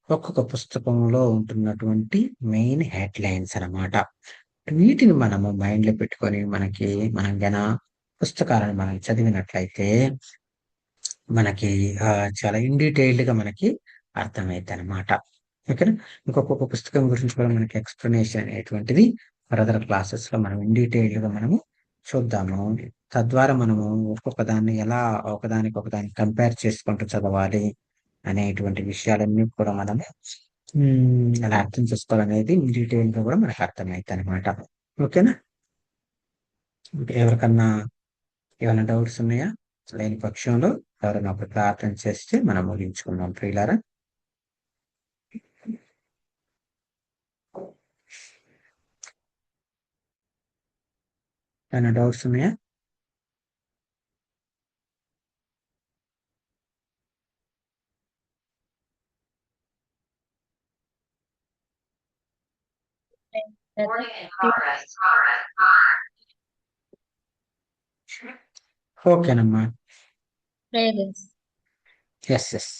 ఒక్కొక్క పుస్తకంలో ఉంటున్నటువంటి మెయిన్ హెడ్లైన్స్ అన్నమాట. వీటిని మనము మైండ్ లో పెట్టుకొని మనం గన పుస్తకాలను మనం చదివినట్లయితే మనకి చాలా ఇన్ డీటెయిల్డ్ గా మనకి అర్థమైద్ది అనమాట. ఓకేనా? ఇంకొక పుస్తకం గురించి కూడా మనకి ఎక్స్ప్లెనేషన్ అనేటువంటిది ఫర్దర్ క్లాసెస్ లో మనం ఇన్ డీటెయిల్డ్ గా మనము చూద్దాము. తద్వారా మనము ఒక్కొక్క దాన్ని ఎలా ఒకదానికి కంపేర్ చేసుకుంటూ చదవాలి అనేటువంటి విషయాలన్నీ కూడా మనము ఎలా అర్థం చేసుకోవాలనేది ఇన్ డీటెయిల్ గా కూడా మనకు అర్థమైద్ది అనమాట. ఓకేనా? ఎవరికన్నా ఏమైనా డౌట్స్ ఉన్నాయా? లేని పక్షంలో ఎవరైనా ఒక ప్రార్థన చేస్తే మనం ముగించుకుందాం ప్రియులారా. ఏమైనా డౌట్స్ ఉన్నాయా? ఓకేనమ్మా. ఎస్.